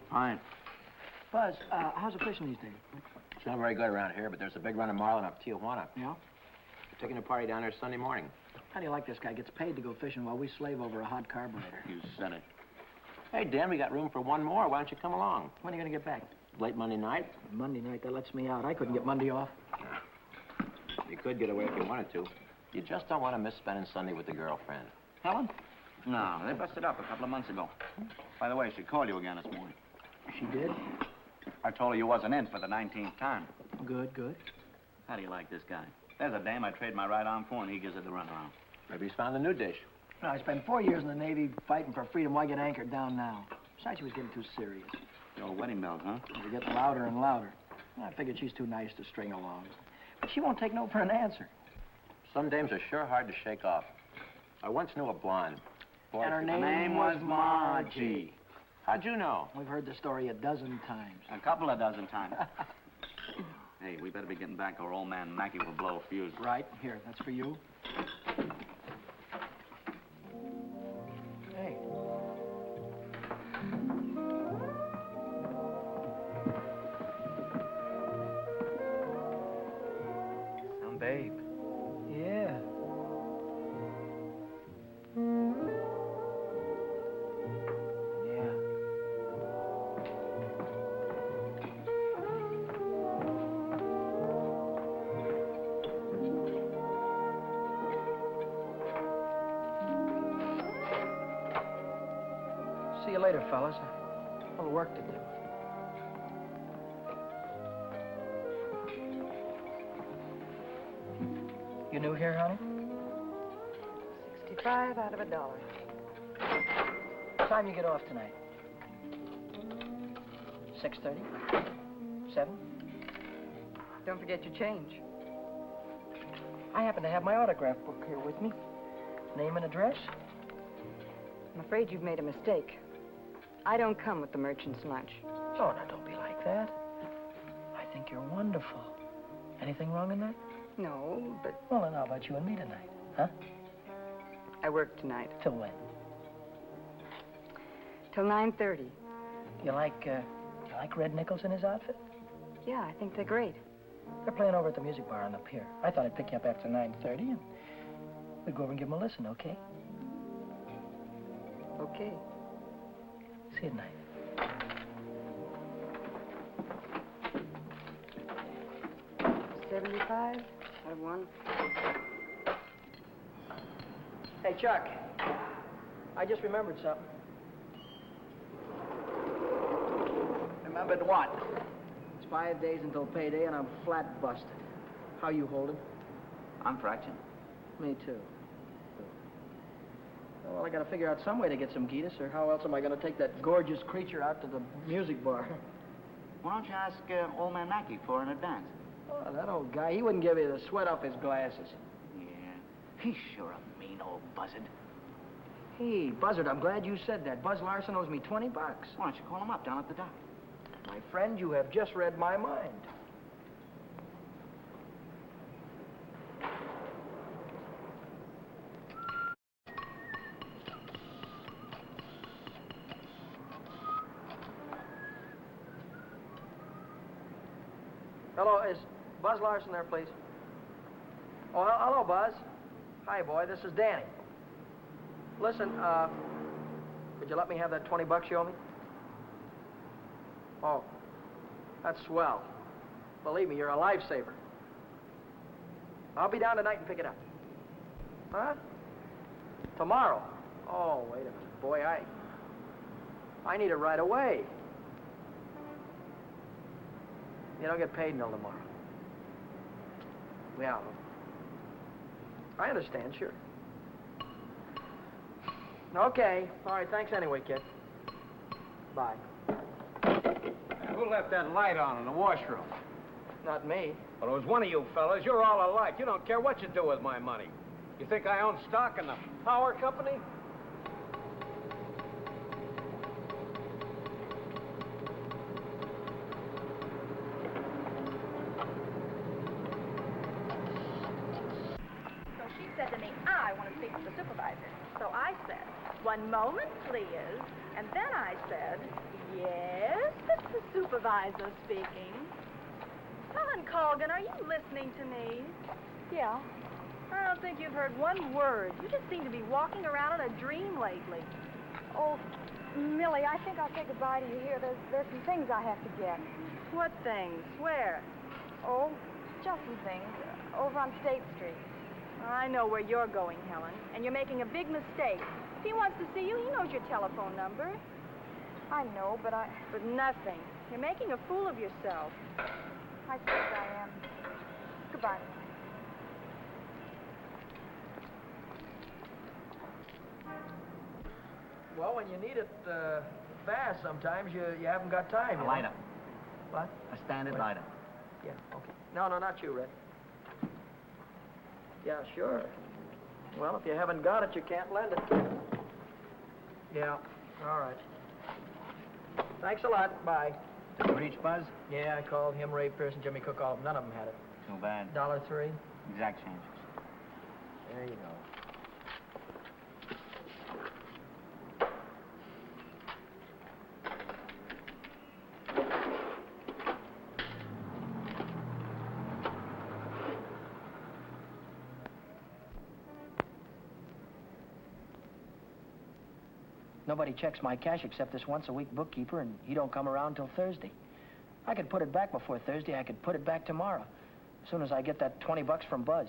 Fine. Buzz, how's the fishing these days? It's not very good around here, but there's a big run of marlin up Tijuana. Yeah? We're taking a party down there Sunday morning. How do you like this guy? Gets paid to go fishing while we slave over a hot carburetor. You said it. Hey, Dan, we got room for one more. Why don't you come along? When are you going to get back? Late Monday night. Monday night, that lets me out. I couldn't get Monday off. You could get away if you wanted to. You just don't want to miss spending Sunday with the girlfriend. Helen? No, they busted up a couple of months ago. By the way, she called you again this morning. She did? I told her you wasn't in for the 19th time. Good, good. How do you like this guy? There's a dame I trade my right arm for, and he gives her the runaround. Maybe he's found a new dish. No, I spent 4 years in the Navy fighting for freedom. Why get anchored down now? Besides, she was getting too serious. The old wedding bells, huh? They were getting louder and louder. I figured she's too nice to string along. But she won't take no for an answer. Some dames are sure hard to shake off. I once knew a blonde. Boy, And her if you- name was Margie. How'd you know? We've heard the story a dozen times. A couple of dozen times. Hey, we better be getting back or old man Mackey will blow a fuse. Right, here, that's for you. Hey. Some babe. Yeah. Yeah. See you later, fellas. A little work to do. You new here, honey? 65 out of $1. What time you get off tonight? 6:30? 7? Don't forget your change. I happen to have my autograph book here with me. Name and address? I'm afraid you've made a mistake. I don't come with the merchant's lunch. Oh, now don't be like that. I think you're wonderful. Anything wrong in that? No, but Well, then how about you and me tonight? Huh? I work tonight. Till when? Till 9:30. You like Red Nichols in his outfit? Yeah, I think they're great. They're playing over at the music bar on the pier. I thought I'd pick you up after 9:30 and we'd go over and give them a listen, okay? Okay. See you tonight. $75 out of $1. Hey, Chuck. I just remembered something. Remembered what? It's 5 days until payday and I'm flat busted. How you holding? I'm fraction. Me too. Well, I gotta figure out some way to get some Gitas, or how else am I gonna take that gorgeous creature out to the music bar? Why don't you ask old man Mackey for an advance? Oh, that old guy, he wouldn't give you the sweat off his glasses. Yeah, he's sure a mean old buzzard. Hey, Buzzard, I'm glad you said that. Buzz Larson owes me $20. Why don't you call him up down at the dock? My friend, you have just read my mind. Hello, is Buzz Larson there, please? Oh, hello, Buzz. Hi, boy, this is Danny. Listen, could you let me have that $20 you owe me? Oh, that's swell. Believe me, you're a lifesaver. I'll be down tonight and pick it up. Huh? Tomorrow? Oh, wait a minute. Boy, I need it right away. You don't get paid until tomorrow. Yeah. I understand, sure. Okay. All right, thanks anyway, kid. Bye. Who left that light on in the washroom? Not me. Well, it was one of you fellas. You're all alike. You don't care what you do with my money. You think I own stock in the power company? So she said to me, I want to speak to the supervisor. So I said, 1 moment, please. And then I said, yes. supervisor speaking. Helen Colgan, are you listening to me? Yeah. I don't think you've heard one word. You just seem to be walking around in a dream lately. Oh, Millie, I think I'll say goodbye to you here. There's some things I have to get. What things? Where? Oh, just some things. Over on State Street. I know where you're going, Helen, and you're making a big mistake. If he wants to see you, he knows your telephone number. I know, but But nothing. You're making a fool of yourself. I suppose I am. Goodbye. Well, when you need it fast, sometimes you haven't got time. A you know? lighter. What? A standard What? lighter. Yeah, okay. No, not you, Red. Yeah, sure. Well, if you haven't got it, you can't lend it. Yeah, all right. Thanks a lot. Bye. Did you reach Buzz? Yeah, I called him, Ray Pierce, and Jimmy Cook. All of them. None of them had it. Too bad. $1.03. Exact changes. There you go. Nobody checks my cash except this once-a-week bookkeeper, and he don't come around till Thursday. I could put it back before Thursday. I could put it back tomorrow, as soon as I get that $20 from Buzz.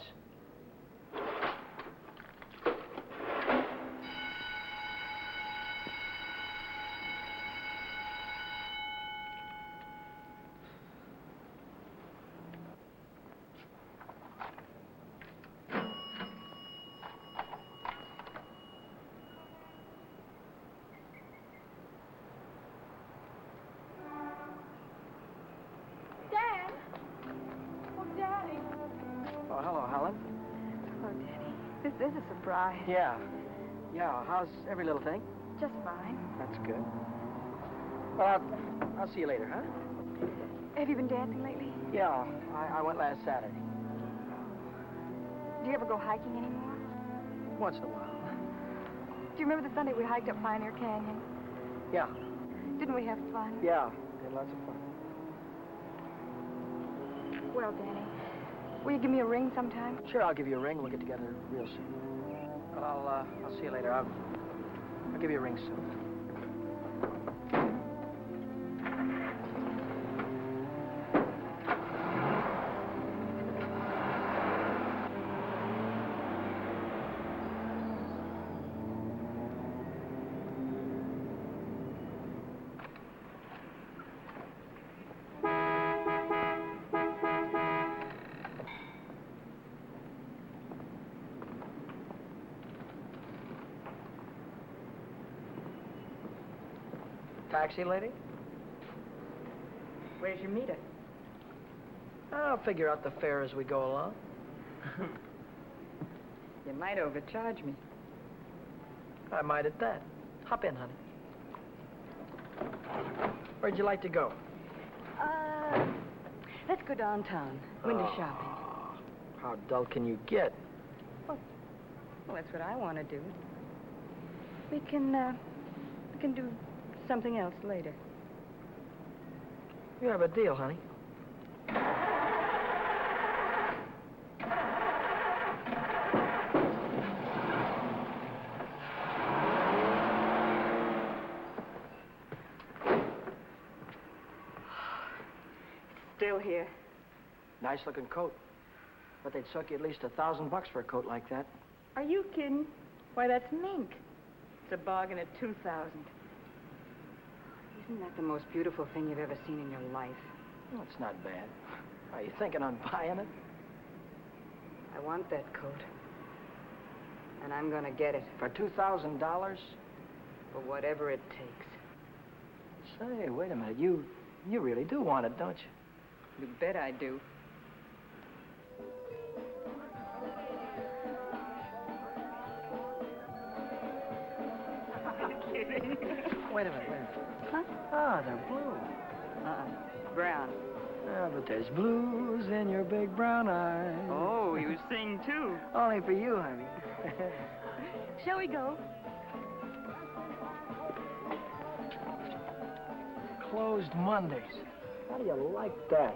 Dad! Oh, Daddy! Oh, hello, Helen. Oh, Daddy. This is a surprise. Yeah. Yeah, how's every little thing? Just fine. That's good. Well, I'll see you later, huh? Have you been dancing lately? Yeah, I went last Saturday. Do you ever go hiking anymore? Once in a while. Do you remember the Sunday we hiked up Pioneer Canyon? Yeah, Didn't we have fun? yeah, had lots of fun. Well, Danny, will you give me a ring sometime? Sure, I'll give you a ring. We'll get together real soon. Well, I'll see you later. I'll give you a ring soon. Taxi, lady? Where's your meter? I'll figure out the fare as we go along. You might overcharge me. I might at that. Hop in, honey. Where'd you like to go? Let's go downtown. Window Oh. shopping. How dull can you get? Well, that's what I want to do. We can do something else later. You have a deal, honey. Still here. Nice looking coat. But they'd suck you at least $1,000 for a coat like that. Are you kidding? Why, that's mink. It's a bargain at $2,000. Isn't that the most beautiful thing you've ever seen in your life? Well, it's not bad. Are you thinking on buying it? I want that coat. And I'm gonna get it For $2,000? for whatever it takes. Say, wait a minute. You really do want it, don't you? You bet I do. Wait a minute. Huh? Ah, they're blue. Brown. Ah, but there's blues in your big brown eyes. Oh, you sing too. Only for you, honey. Shall we go? Closed Mondays. How do you like that?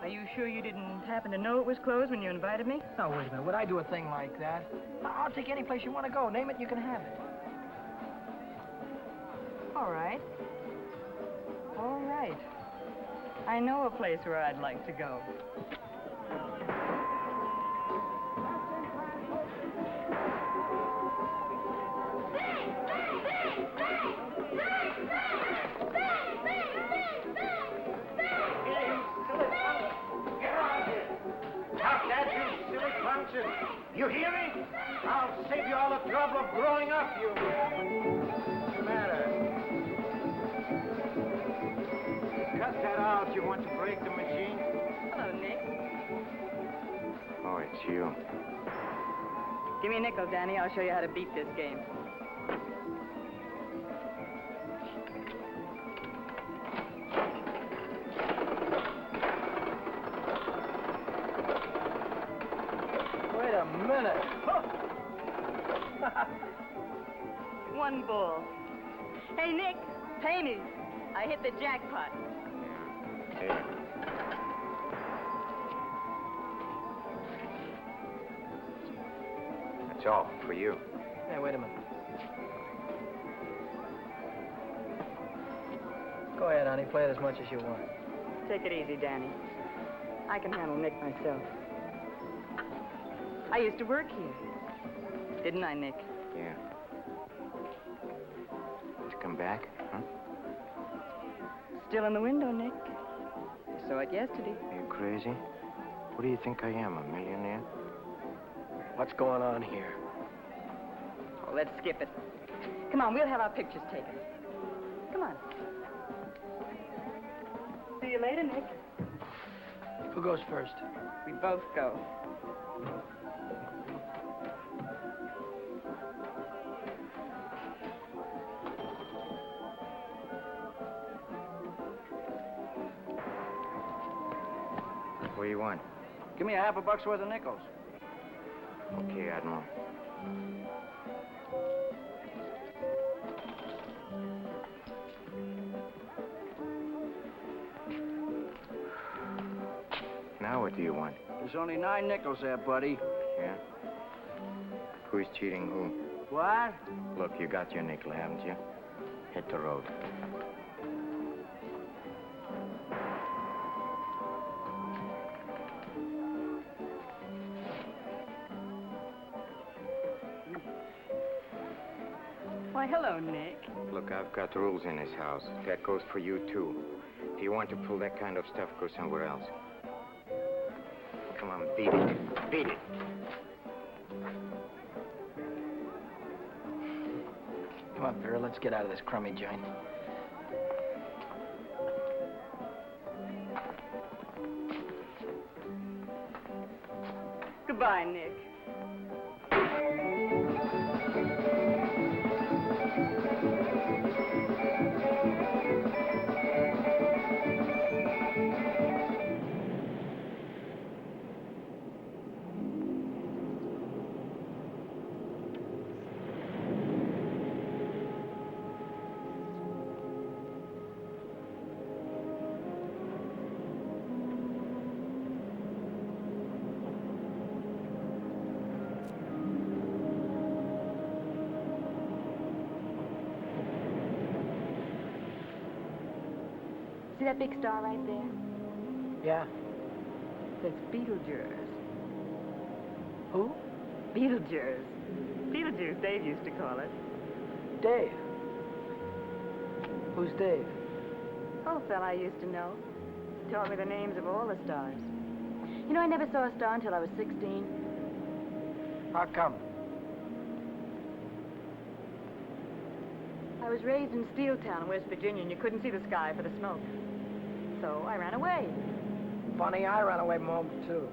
Are you sure you didn't happen to know it was closed when you invited me? Now, wait a minute. Would I do a thing like that? I'll take you any place you want to go. Name it and you can have it. All right. All right. I know a place where I'd like to go. You hear me? I'll save you all the trouble of growing up, you... What's the matter? Cut that out. You want to break the machine? Hello, Nick. Oh, it's you. Give me a nickel, Danny. I'll show you how to beat this game. Wait a minute. One bull. Hey, Nick, pay me. I hit the jackpot. Here. That's all for you. Hey, wait a minute. Go ahead, honey. Play it as much as you want. Take it easy, Danny. I can handle Nick myself. I used to work here. Didn't I, Nick? Yeah. Did you come back, huh? Still in the window, Nick. I saw it yesterday. Are you crazy? What do you think I am, a millionaire? What's going on here? Oh, let's skip it. Come on, we'll have our pictures taken. Come on. See you later, Nick. Who goes first? We both go. What do you want? Give me a half a buck's worth of nickels. Okay, Admiral. Now what do you want? There's only 9 nickels there, buddy. Yeah? Who's cheating who? What? Look, you got your nickel, haven't you? Hit the road. Why, hello, Nick. Look, I've got rules in this house. That goes for you, too. If you want to pull that kind of stuff, go somewhere else. Come on, beat it. Beat it. Come on, Vera, let's get out of this crummy joint. Goodbye, Nick. See that big star right there? Yeah? That's Beetlejuice. Who? Beetlejuice. Beetlejuice, Dave used to call it. Dave. Who's Dave? Oh, fella I used to know. Taught me the names of all the stars. You know, I never saw a star until I was 16. How come? I was raised in Steeltown in West Virginia, and you couldn't see the sky for the smoke. So I ran away. Funny, I ran away from home, too.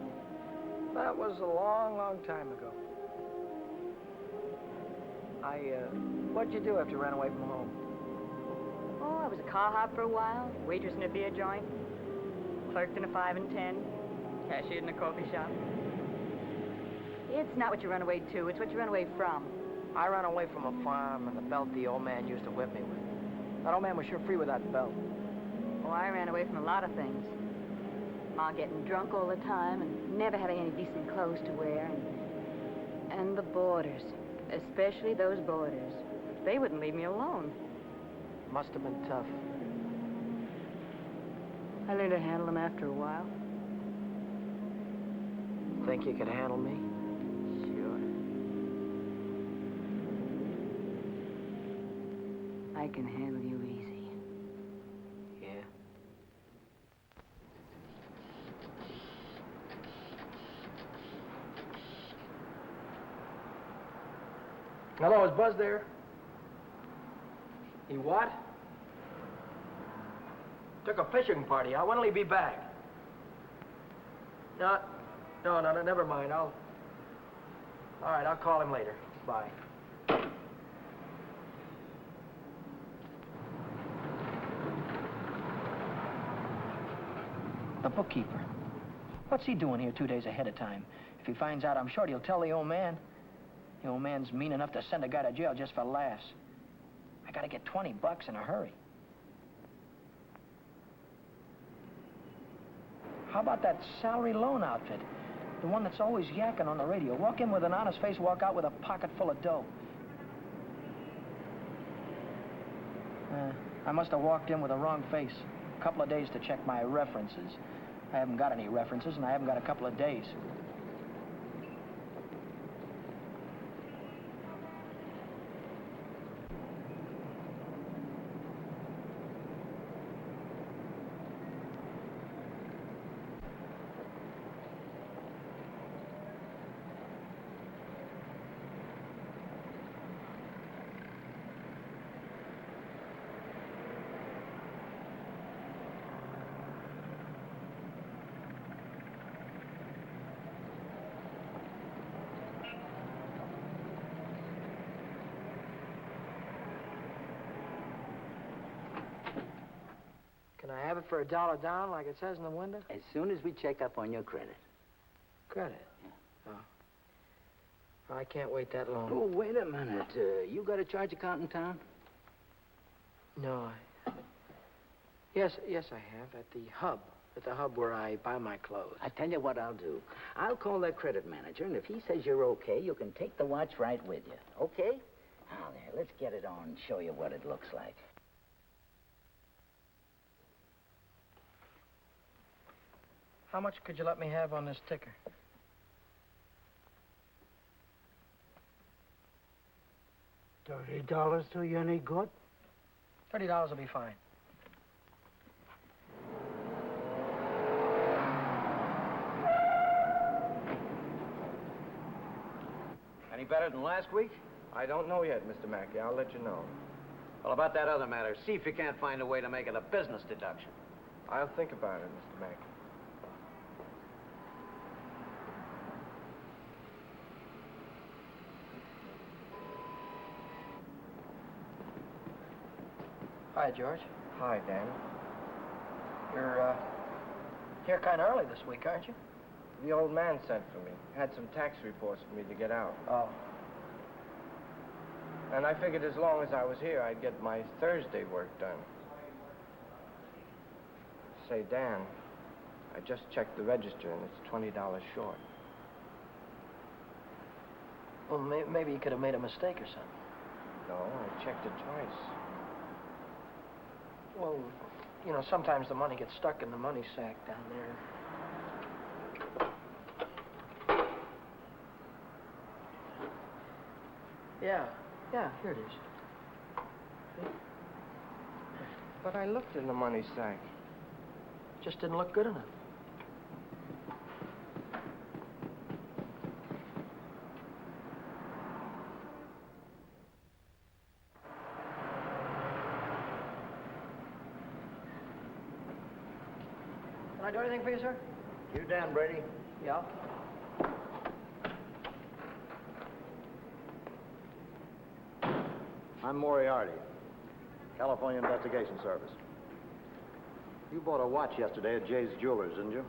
That was a long, long time ago. What'd you do after you ran away from home? Oh, I was a car hop for a while, waitress in a beer joint, clerked in a 5 and 10, cashiered in a coffee shop. It's not what you run away to, it's what you run away from. I ran away from a farm and the belt the old man used to whip me with. That old man was sure free with that belt. Oh, I ran away from a lot of things. Ma getting drunk all the time and never having any decent clothes to wear. And the boarders, especially those boarders. They wouldn't leave me alone. Must have been tough. I learned to handle them after a while. Think you could handle me? Sure. I can handle you easy. Yeah. Hello, is Buzz there? He what? Took a fishing party out. When will he be back? No, never mind. All right, I'll call him later. Bye. The bookkeeper. What's he doing here 2 days ahead of time? If he finds out, I'm sure he'll tell the old man. The old man's mean enough to send a guy to jail just for laughs. I gotta get $20 in a hurry. How about that salary loan outfit? The one that's always yakking on the radio. Walk in with an honest face, walk out with a pocket full of dough. I must have walked in with a wrong face. A couple of days to check my references. I haven't got any references, and I haven't got a couple of days. Can I have it for $1 down, like it says in the window? As soon as we check up on your credit. Credit? Oh. I can't wait that long. Oh, wait a minute. You got a charge account in town? No, Yes, I have, at the hub. At the hub where I buy my clothes. I tell you what I'll do. I'll call that credit manager, and if he says you're okay, you can take the watch right with you. Okay? Now, there, let's get it on and show you what it looks like. How much could you let me have on this ticker? $30 do you any good? $30 will be fine. Any better than last week? I don't know yet, Mr. Mackey. I'll let you know. Well, about that other matter, see if you can't find a way to make it a business deduction. I'll think about it, Mr. Mackey. Hi, George. Hi, Dan. You're here kind of early this week, aren't you? The old man sent for me. Had some tax reports for me to get out. Oh. And I figured as long as I was here, I'd get my Thursday work done. Say, Dan, I just checked the register, and it's $20 short. Well, maybe you could have made a mistake or something. No, I checked it twice. Well, you know, sometimes the money gets stuck in the money sack down there. Yeah, here it is. See? But I looked in the money sack. Just didn't look good enough. Can I do anything for you, sir? You Dan Brady? Yeah. I'm Moriarty, California Investigation Service. You bought a watch yesterday at Jay's Jewelers, didn't you?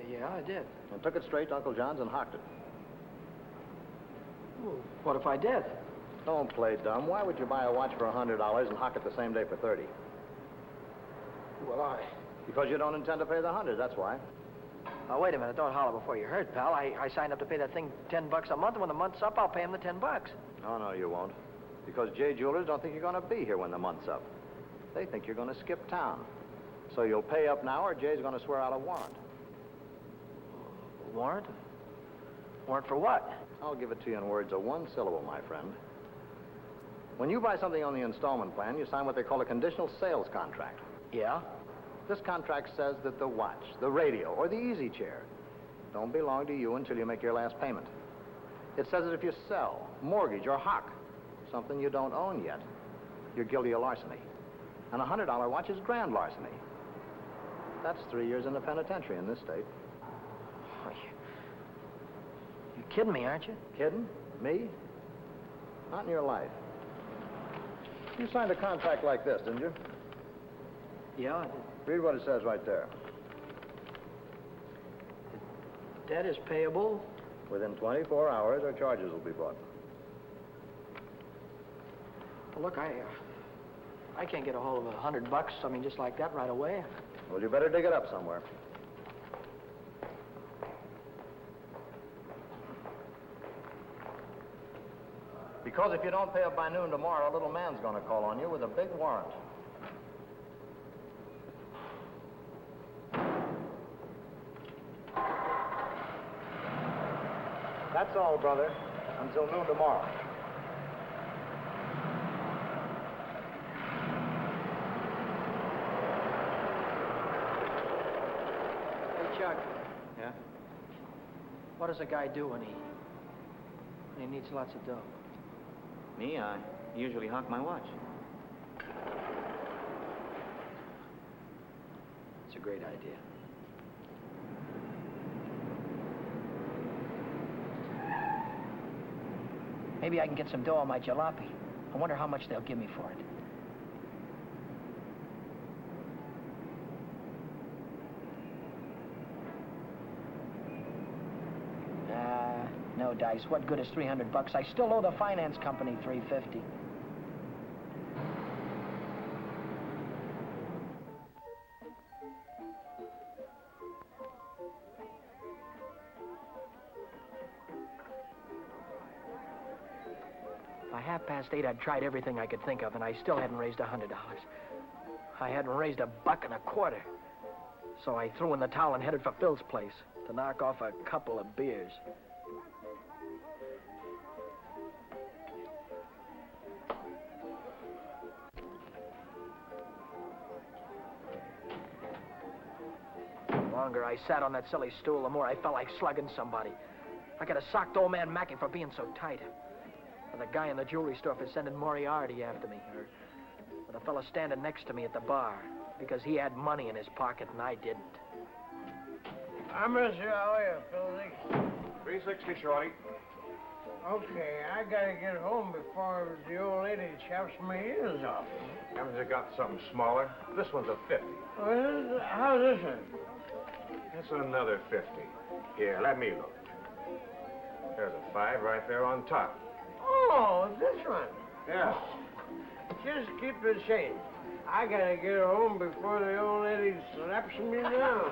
Yeah, I did. And took it straight to Uncle John's and hocked it. Well, what if I did? Don't play dumb. Why would you buy a watch for $100 and hock it the same day for $30? Why? Because you don't intend to pay the 100, that's why. Now, wait a minute. Don't holler before you hurt, pal. I signed up to pay that thing $10 a month, and when the month's up, I'll pay him the $10. No, you won't. Because J Jewelers don't think you're going to be here when the month's up. They think you're going to skip town. So you'll pay up now, or Jay's going to swear out a warrant. Warrant? Warrant for what? I'll give it to you in words of one syllable, my friend. When you buy something on the installment plan, you sign what they call a conditional sales contract. Yeah? This contract says that the watch, the radio, or the easy chair don't belong to you until you make your last payment. It says that if you sell, mortgage, or hock something you don't own yet, you're guilty of larceny. And a $100 watch is grand larceny. That's 3 years in the penitentiary in this state. Oh, you're kidding me, aren't you? Kidding? Me? Not in your life. You signed a contract like this, didn't you? Yeah, I did. Read what it says right there. Debt is payable. Within 24 hours, our charges will be brought. Well, look, I can't get a hold of $100, I mean, just like that right away. Well, you better dig it up somewhere. Because if you don't pay up by noon tomorrow, a little man's going to call on you with a big warrant. That's all, brother. Until noon tomorrow. Hey, Chuck, Yeah? what does a guy do when he needs lots of dough? Me, I usually hock my watch. It's a great idea. Maybe I can get some dough on my jalopy. I wonder how much they'll give me for it. No dice. What good is $300? I still owe the finance company $350. By 8:30, I'd tried everything I could think of, and I still hadn't raised $100. I hadn't raised $1.25. So I threw in the towel and headed for Phil's place to knock off a couple of beers. The longer I sat on that silly stool, the more I felt like slugging somebody. I could have socked old man Mackey for being so tight. Or the guy in the jewelry store for sending Moriarty after me. Or the fella standing next to me at the bar because he had money in his pocket and I didn't. I miss you. How are you, Philly? 360, Shorty. Okay, I gotta get home before the old lady chops my ears off. Haven't you got something smaller? This one's a 50. How's this one? That's another 50. Here, let me look. There's a 5 right there on top. Oh, this one. Yeah. Just keep the change. I gotta get home before the old lady slaps me down.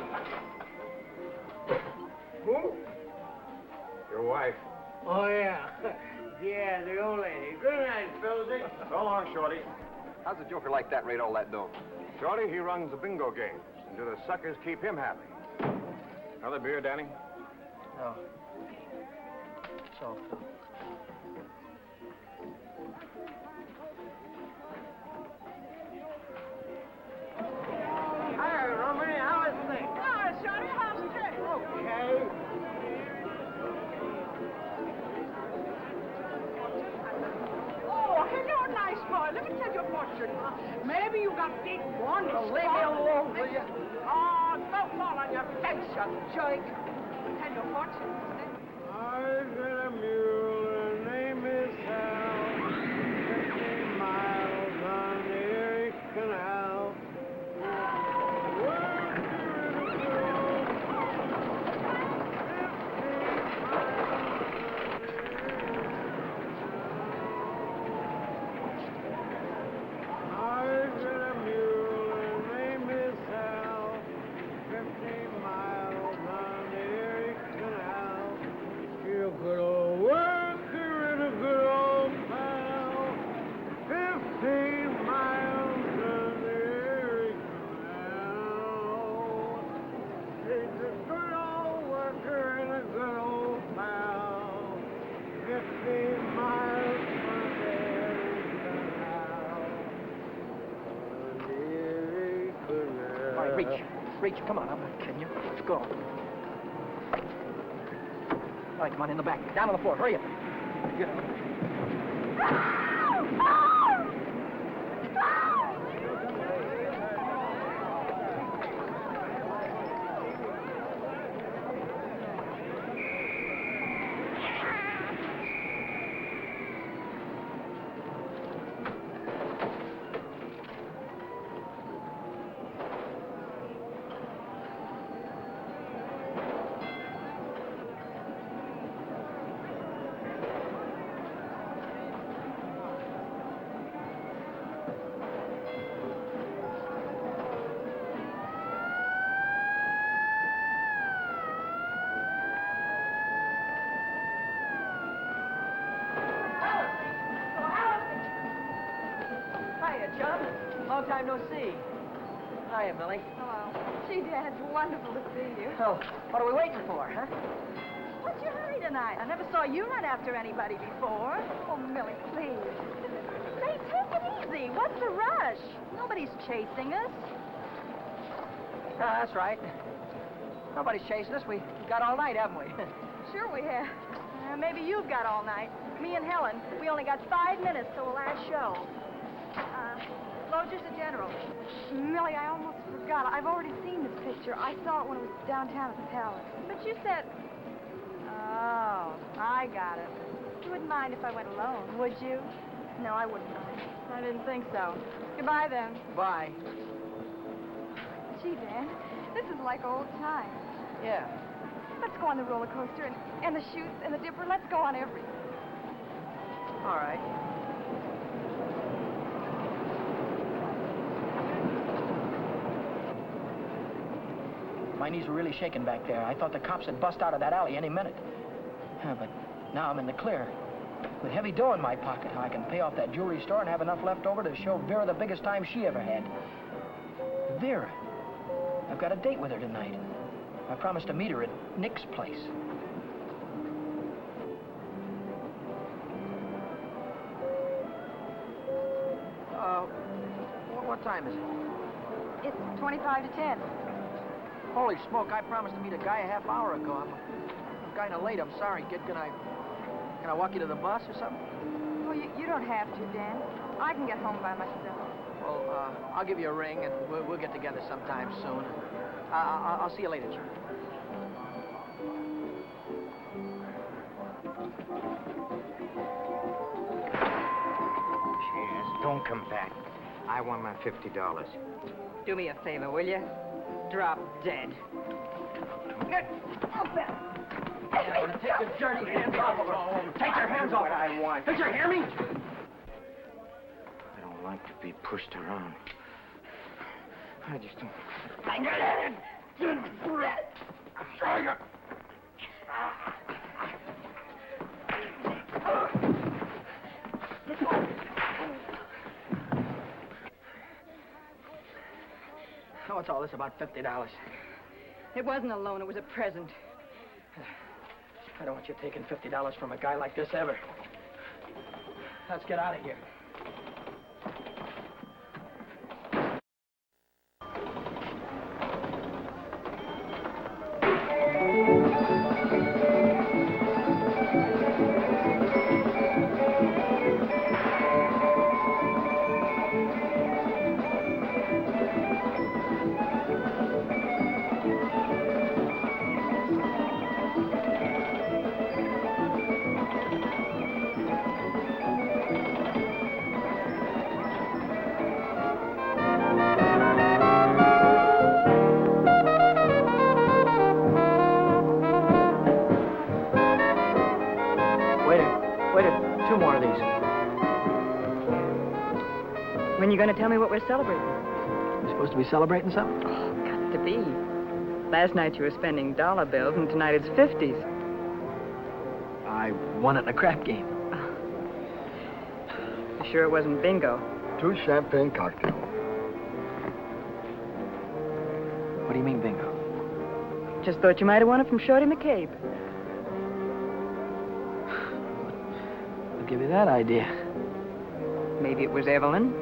Who? Your wife. Oh, yeah. Yeah, the old lady. Good night, Philly. So long, Shorty. How's a joker like that rate all that dough? Shorty, he runs the bingo games. And do the suckers keep him happy? Another beer, Danny? No. So, Hi, Rooney. How is things? Hi, Shorty. How's it going? Okay. Oh, hello, nice boy. Let me tell you a fortune. Maybe you got big ones. Oh, leave me alone, will you? Oh, don't fall on your face, you jerk. Tell you a fortune. I've got a mule, her name is Hal. 50 miles on the Erie Canal. I've got a mule, her name is Hal. Reach. Come on, I'm not kidding you. Let's go. All right, come on, in the back. Down on the floor. Hurry up. Get up. John. Long time no see. Hiya, Millie. Hello. Gee, Dad, it's wonderful to see you. Oh, what are we waiting for, huh? What's your hurry tonight? I never saw you run after anybody before. Oh, Millie, please. Say, take it easy. What's the rush? Nobody's chasing us. That's right. Nobody's chasing us. We've got all night, haven't we? Sure we have. Maybe you've got all night. Me and Helen, we only got 5 minutes till the last show. Lodger's a general. Millie, I almost forgot. I've already seen this picture. I saw it when it was downtown at the Palace. But you said... Oh, I got it. You wouldn't mind if I went alone, would you? No, I wouldn't mind. I didn't think so. Goodbye, then. Bye. Gee, Dan, this is like old times. Yeah. Let's go on the roller coaster and the chutes and the dipper. Let's go on everything. All right. My knees were really shaking back there. I thought the cops had bust out of that alley any minute. But now I'm in the clear. With heavy dough in my pocket, I can pay off that jewelry store and have enough left over to show Vera the biggest time she ever had. Vera. I've got a date with her tonight. I promised to meet her at Nick's place. What time is it? It's 25 to 10. Holy smoke, I promised to meet a guy a half hour ago. I'm kind of late. I'm sorry, kid. Can I walk you to the bus or something? Well, you don't have to, Dan. I can get home by myself. Well, I'll give you a ring, and we'll get together sometime soon. I'll see you later, Jim. Cheers. Don't come back. I want my $50. Do me a favor, will you? Drop dead. Take your dirty hands off of her. Take your hands off. What I want. Did you hear me? I don't like to be pushed around. I just don't... What's all this about $50? It wasn't a loan, it was a present. I don't want you taking $50 from a guy like this ever. Let's get out of here. Two more of these. When you going to tell me what we're celebrating? You supposed to be celebrating something? Oh, got to be. Last night you were spending dollar bills, and tonight it's 50s. I won it in a crap game. You sure it wasn't bingo? 2 champagne cocktails. What do you mean, bingo? Just thought you might have won it from Shorty McCabe. I'll give you that idea. Maybe it was Evelyn.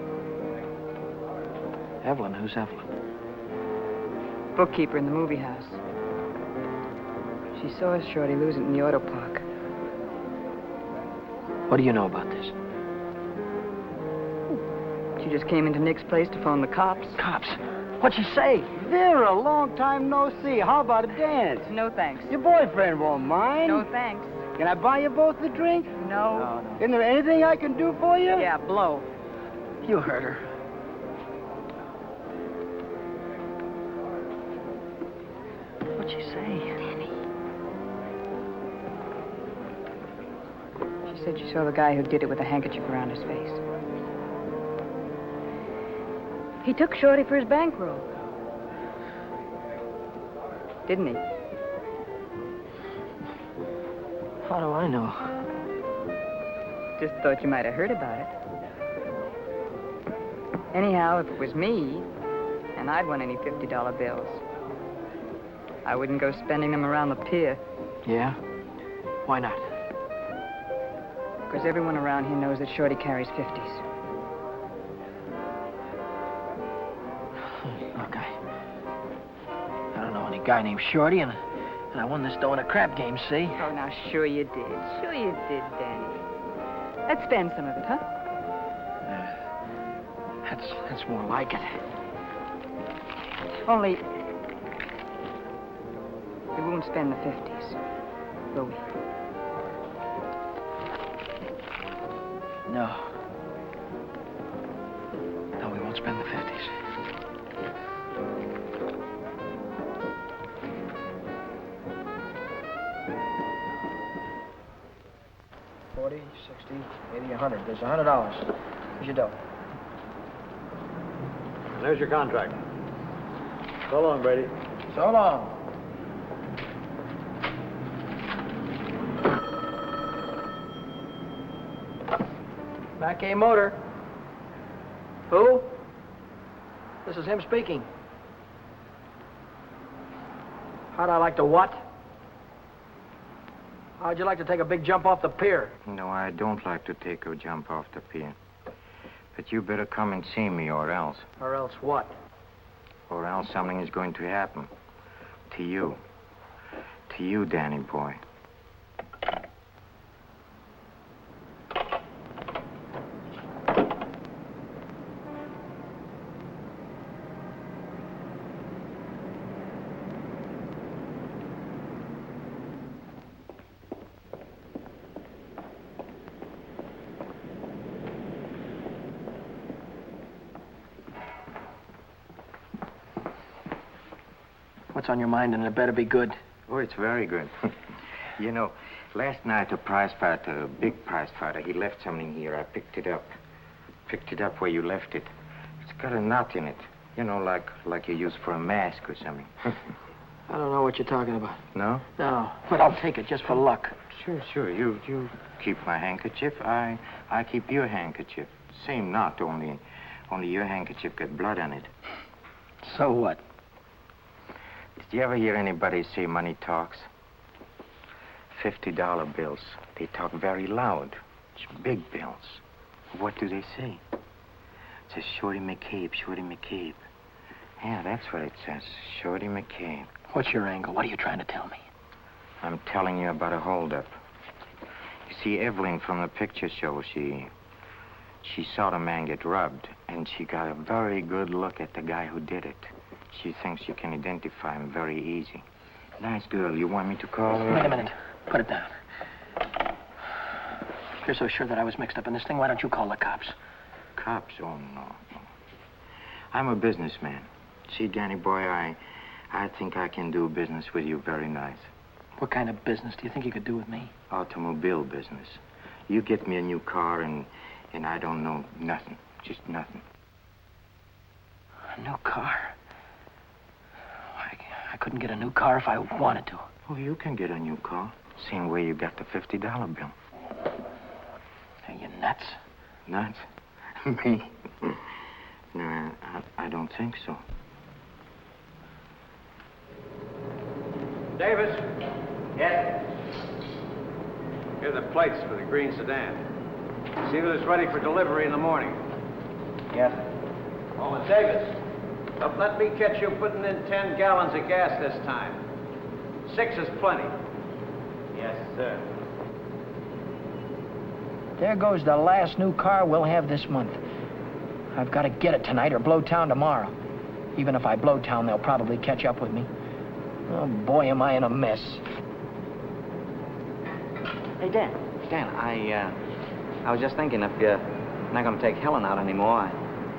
Evelyn? Who's Evelyn? bookkeeper in the movie house. She saw Shorty lose it in the auto park. What do you know about this? She just came into Nick's place to phone the cops. Cops? What'd she say? Vera, long time no see. How about a dance? No thanks. Your boyfriend won't mind. No thanks. Can I buy you both a drink? No. Isn't there anything I can do for you? Yeah, blow. You heard her. What'd she say? Danny. She said she saw the guy who did it with a handkerchief around his face. He took Shorty for his bankroll. Didn't he? How do I know? Just thought you might have heard about it. Anyhow, if it was me, and I'd won any $50 bills, I wouldn't go spending them around the pier. Yeah? Why not? Because everyone around here knows that Shorty carries 50s. Look, I don't know any guy named Shorty, and I won this dough in a crap game, see? Oh, now, sure you did. Sure you did, Danny. Let's spend some of it, huh? That's more like it. Only, we won't spend the 50s, will we? No. No, we won't spend the 50s. 40, 60, 80, 100. There's $100. Here's your dough. There's your contract. So long, Brady. So long. Back A Motor. Who? This is him speaking. How'd I like to what? How'd you like to take a big jump off the pier? No, I don't like to take a jump off the pier. But you better come and see me, or else. Or else what? Or else something is going to happen. To you. To you, Danny boy. What's on your mind, and it better be good. Oh, it's very good. You know, last night a prize fighter, a big prize fighter, he left something here. I picked it up. Picked it up where you left it. It's got a knot in it. You know, like you use for a mask or something. I don't know what you're talking about. No? No, but I'll take it just for luck. Sure. You keep my handkerchief. I keep your handkerchief. Same knot, only your handkerchief got blood on it. So what? Did you ever hear anybody say money talks? $50 bills. They talk very loud. It's big bills. What do they say? It says Shorty McCabe, Shorty McCabe. Yeah, that's what it says. Shorty McCabe. What's your angle? What are you trying to tell me? I'm telling you about a holdup. You see, Evelyn from the picture show, she saw the man get robbed, and she got a very good look at the guy who did it. She thinks you can identify him very easy. Nice girl. You want me to call her? Wait a minute. Put it down. If you're so sure that I was mixed up in this thing, why don't you call the cops? Cops? Oh, no. I'm a businessman. See, Danny boy, I think I can do business with you very nice. What kind of business do you think you could do with me? Automobile business. You get me a new car, and I don't know nothing. Just nothing. A new car? I couldn't get a new car if I wanted to. Oh, you can get a new car. Same way you got the $50 bill. Are you nuts? Nuts? Me? No, I don't think so. Davis, Yes? here are the plates for the green sedan. See that it's ready for delivery in the morning. Yes. Oh, and Davis, But let me catch you putting in 10 gallons of gas this time. 6 is plenty. Yes, sir. There goes the last new car we'll have this month. I've got to get it tonight or blow town tomorrow. Even if I blow town, they'll probably catch up with me. Oh, boy, am I in a mess. Hey, Dan, I was just thinking if you're not going to take Helen out anymore,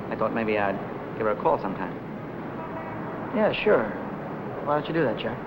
I thought maybe I'd give her a call sometime. Yeah, sure. Why don't you do that, Jack?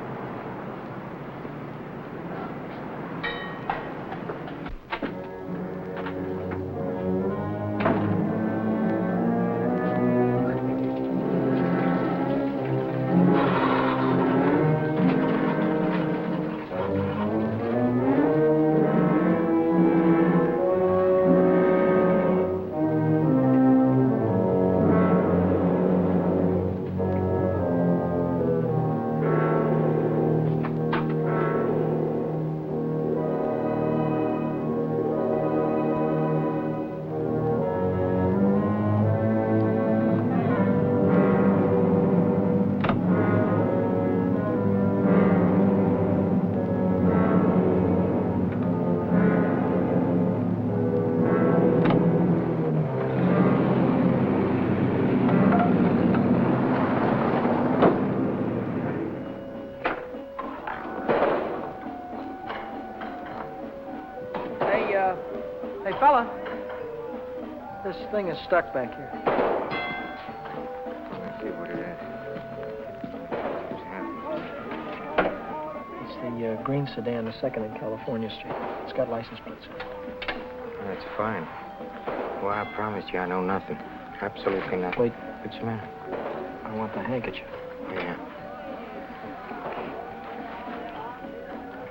Hey, fella. This thing is stuck back here. Let's see what it is. It's the green sedan, the second in California Street. It's got license plates. That's fine. Well, I promise you I know nothing. Absolutely nothing. Wait. What's the matter? I want the handkerchief. Yeah.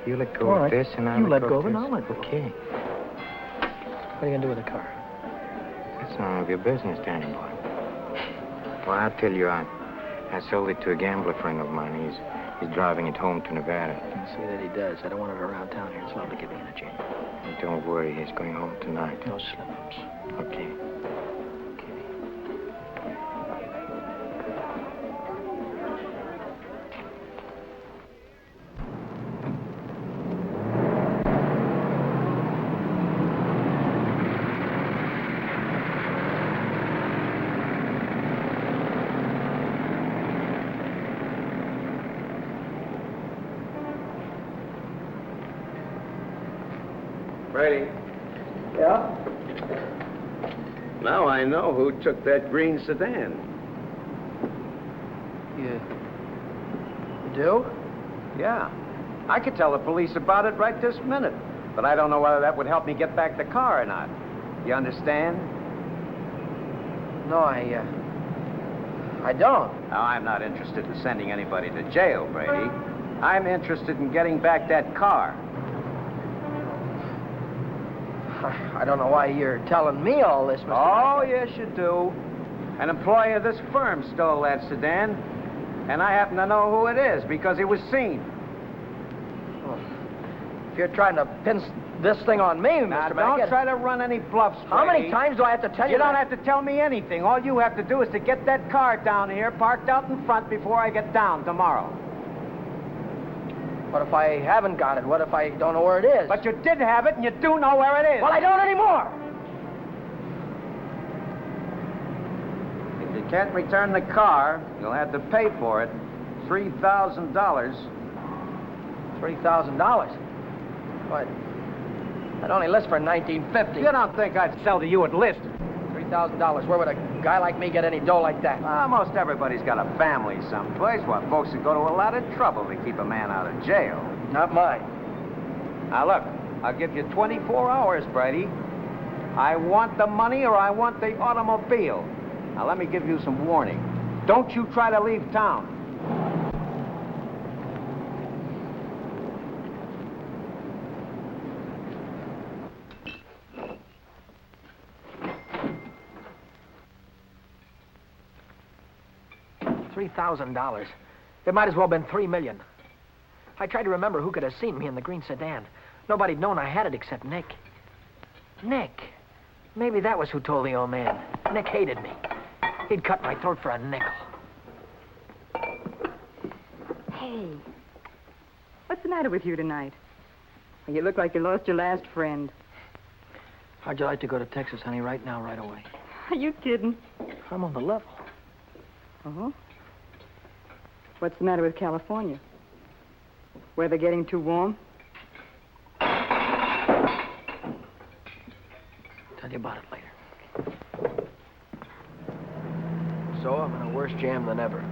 You let go All of right. this and I'll You let go go of of it this. and I'll let go. Okay. What are you going to do with the car? That's none of your business, Danny boy. Well, I'll tell you, I sold it to a gambler friend of mine. He's driving it home to Nevada. See that he does. I don't want it around town here. It's liable to get me in a jam. And don't worry, he's going home tonight. No slip-ups. Okay. Brady. Yeah? Now I know who took that green sedan. You do? Yeah. I could tell the police about it right this minute. But I don't know whether that would help me get back the car or not. You understand? No, I don't. Now, I'm not interested in sending anybody to jail, Brady. I'm interested in getting back that car. I don't know why you're telling me all this, Mr. Oh, yes, you do. An employee of this firm stole that sedan, and I happen to know who it is because he was seen. Well, if you're trying to pin this thing on me, Now, Mr. don't Mackett. try to run any bluffs, Brady. How many times do I have to tell you You don't that? have to tell me anything. All you have to do is to get that car down here, parked out in front before I get down tomorrow. What if I haven't got it? What if I don't know where it is? But you did have it, and you do know where it is. Well, I don't anymore. If you can't return the car, you'll have to pay for it. $3,000. $3,000? What? That only lists for $19.50. You don't think I'd sell to you at list? $3,000. Where would a guy like me get any dough like that? Most everybody's got a family someplace. Well, folks would go to a lot of trouble to keep a man out of jail. Not mine. Now, look, I'll give you 24 hours, Brady. I want the money or I want the automobile. Now, let me give you some warning. Don't you try to leave town. $3,000. It might as well have been $3 million. I tried to remember who could have seen me in the green sedan. Nobody'd known I had it except Nick. Nick. Maybe that was who told the old man. Nick hated me. He'd cut my throat for a nickel. Hey, what's the matter with you tonight? You look like you lost your last friend. How'd you like to go to Texas, honey, right now, right away? Are you kidding? I'm on the level. Oh? What's the matter with California? Weather getting too warm? Tell you about it later. So I'm in a worse jam than ever.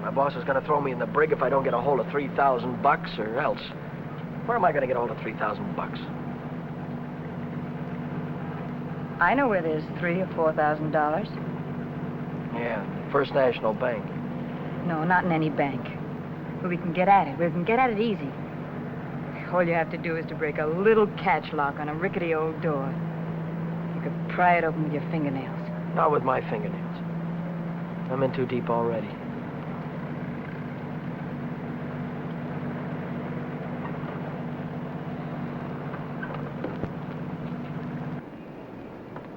My boss is going to throw me in the brig if I don't get a hold of $3,000 or else. Where am I going to get a hold of $3,000? I know where there's $3,000 or $4,000. Yeah, First National Bank. No, not in any bank. But we can get at it. We can get at it easy. All you have to do is to break a little catch lock on a rickety old door. You could pry it open with your fingernails. Not with my fingernails. I'm in too deep already.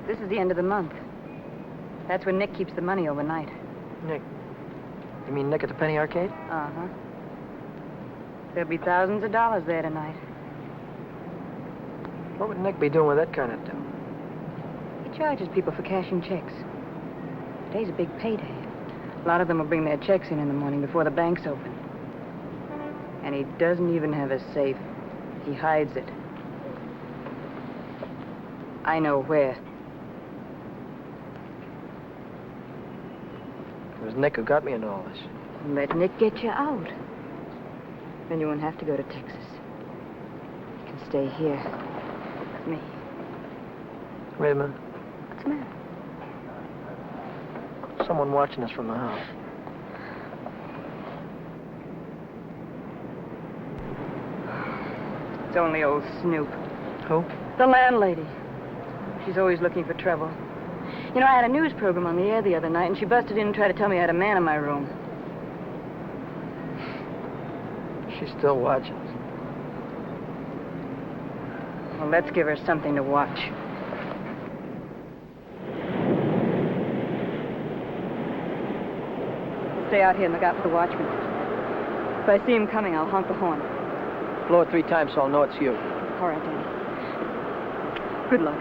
This is the end of the month. That's when Nick keeps the money overnight. Nick? You mean Nick at the Penny Arcade? Uh-huh. There'll be thousands of dollars there tonight. What would Nick be doing with that kind of dough? He charges people for cashing checks. Today's a big payday. A lot of them will bring their checks in the morning before the bank's open. And he doesn't even have a safe. He hides it. I know where. It was Nick who got me into all this. Let Nick get you out. Then you won't have to go to Texas. You can stay here with me. Wait a minute. What's the matter? Someone watching us from the house. It's only old Snoop. Who? The landlady. She's always looking for trouble. You know, I had a news program on the air the other night, and she busted in and tried to tell me I had a man in my room. She's still watching us. Well, let's give her something to watch. Stay out here and look out for the watchman. If I see him coming, I'll honk the horn. Blow it 3 times so I'll know it's you. All right, Danny. Good luck.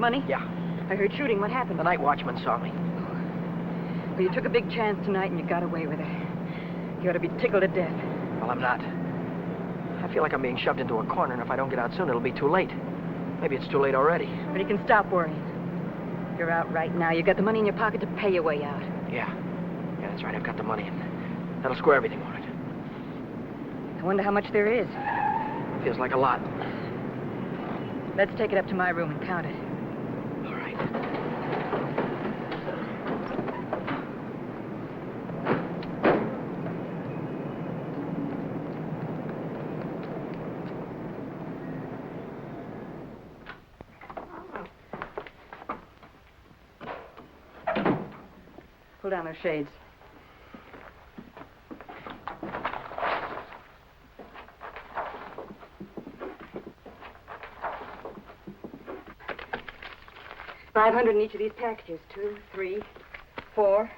money? Yeah. I heard shooting. What happened? The night watchman saw me. Well, you took a big chance tonight and you got away with it. You ought to be tickled to death. Well, I'm not. I feel like I'm being shoved into a corner, and if I don't get out soon, it'll be too late. Maybe it's too late already. But you can stop worrying. You're out right now. You got the money in your pocket to pay your way out. Yeah. Yeah, that's right. I've got the money, and that'll square everything on it. I wonder how much there is. Feels like a lot. Let's take it up to my room and count it. All right. Pull down those shades. $500 in each of these packages. 2, 3, 4,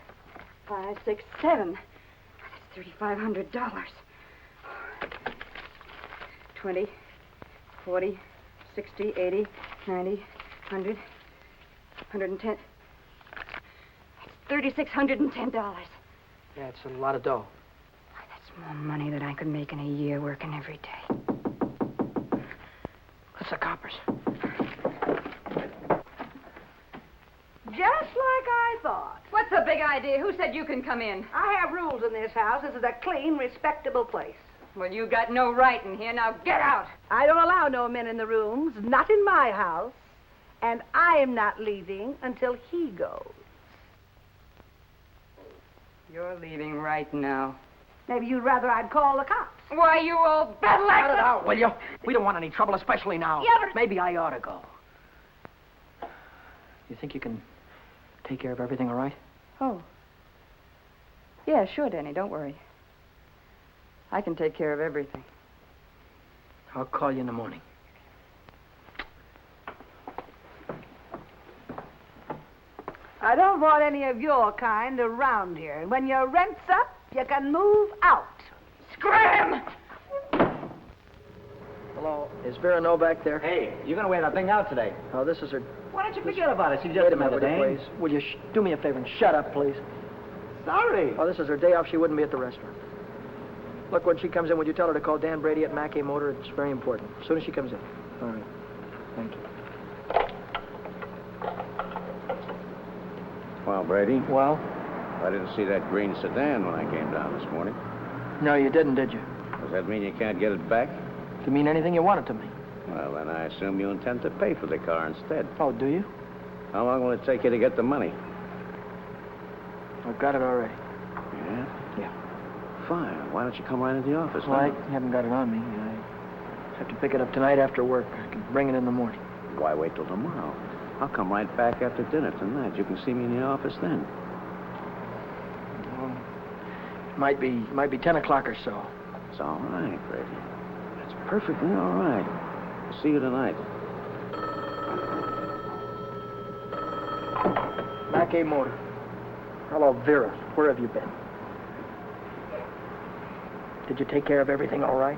5, 6, 7. That's $3,500. 20, 40, 60, 80, 90, 100, 110. $3,610. Yeah, it's a lot of dough. That's more money than I could make in a year working every day. That's the coppers. Just like I thought. What's the big idea? Who said you can come in? I have rules in this house. This is a clean, respectable place. Well, you got no right in here. Now get out. I don't allow no men in the rooms, not in my house. And I am not leaving until he goes. You're leaving right now. Maybe you'd rather I'd call the cops. Why, you old battle Cut it axe! out, will you? We don't want any trouble, especially now. Yeah, but- Maybe I ought to go. You think you can take care of everything all right? Oh. Yeah, sure, Danny. Don't worry. I can take care of everything. I'll call you in the morning. I don't want any of your kind around here. And when your rent's up, you can move out. Scram! Hello, is Vera Novak there? Hey, you're going to wear that thing out today. Oh, this is her... Why don't you forget about it? She just Wait a minute, another will you, dame. please? Will you do me a favor and shut up, please? Sorry. Oh, this is her day off. She wouldn't be at the restaurant. Look, when she comes in, would you tell her to call Dan Brady at Mackay Motor? It's very important. As soon as she comes in. All right. Thank you. Well, Brady, Well? I didn't see that green sedan when I came down this morning. No, you didn't, did you? Does that mean you can't get it back? To mean anything you want it to mean. Well, then I assume you intend to pay for the car instead. Oh, do you? How long will it take you to get the money? I've got it already. Yeah? Yeah. Fine. Why don't you come right into the office? Well, I now? haven't got it on me. I have to pick it up tonight after work. I can bring it in the morning. Why wait till tomorrow? I'll come right back after dinner tonight. You can see me in the office then. Well, might be 10 o'clock or so. It's all right, Brady. It's perfectly all right. I'll see you tonight. Mackay Motor. Hello, Vera. Where have you been? Did you take care of everything all right?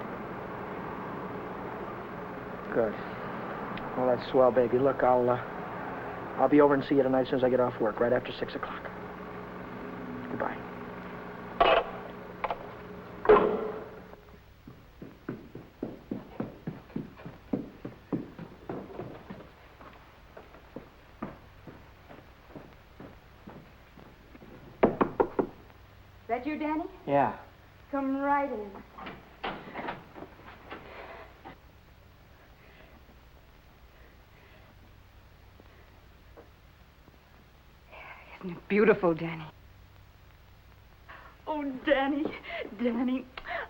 Good. Well, that's swell, baby. Look, I'll be over and see you tonight as soon as I get off work, right after 6 o'clock. Goodbye. That you, Danny? Yeah. Come right in. Isn't it beautiful, Danny? Oh, Danny, Danny,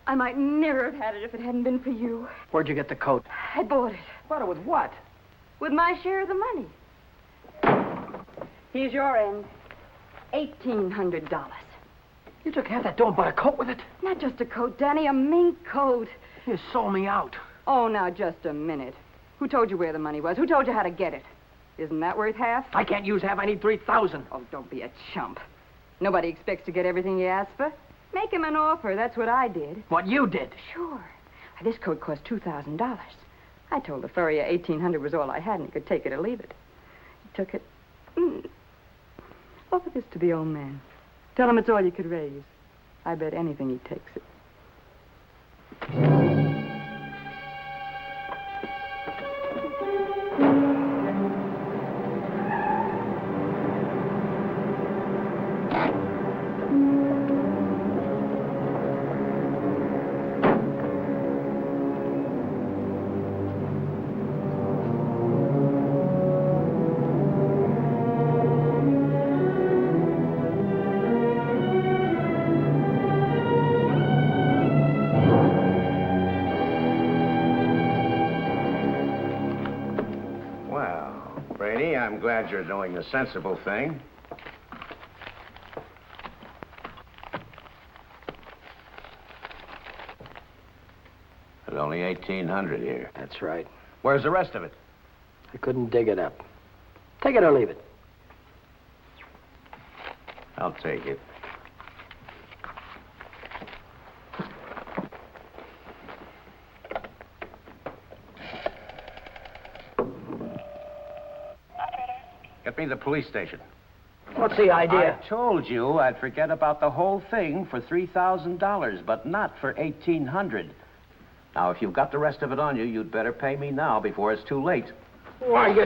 I might never have had it if it hadn't been for you. Where'd you get the coat? I bought it Bought it with what? with my share of the money. Here's your end. $1,800. You took half that dough and bought a coat with it? Not just a coat, Danny, a mink coat. You sold me out. Oh, now, just a minute. Who told you where the money was? Who told you how to get it? Isn't that worth half? I can't use half. I need 3,000. Oh, don't be a chump. Nobody expects to get everything you ask for. Make him an offer. That's what I did. What you did. Sure. This coat cost $2,000. I told the furrier $1,800 was all I had, and he could take it or leave it. took it. Offer this to the old man. Tell him it's all you could raise. I bet anything he takes it. I'm glad you're doing the sensible thing. There's only 1,800 here. That's right. Where's the rest of it? I couldn't dig it up. Take it or leave it. I'll take it. Get me to the police station. What's the idea? I told you I'd forget about the whole thing for $3,000, but not for $1,800. Now, if you've got the rest of it on you, you'd better pay me now before it's too late. Why, you...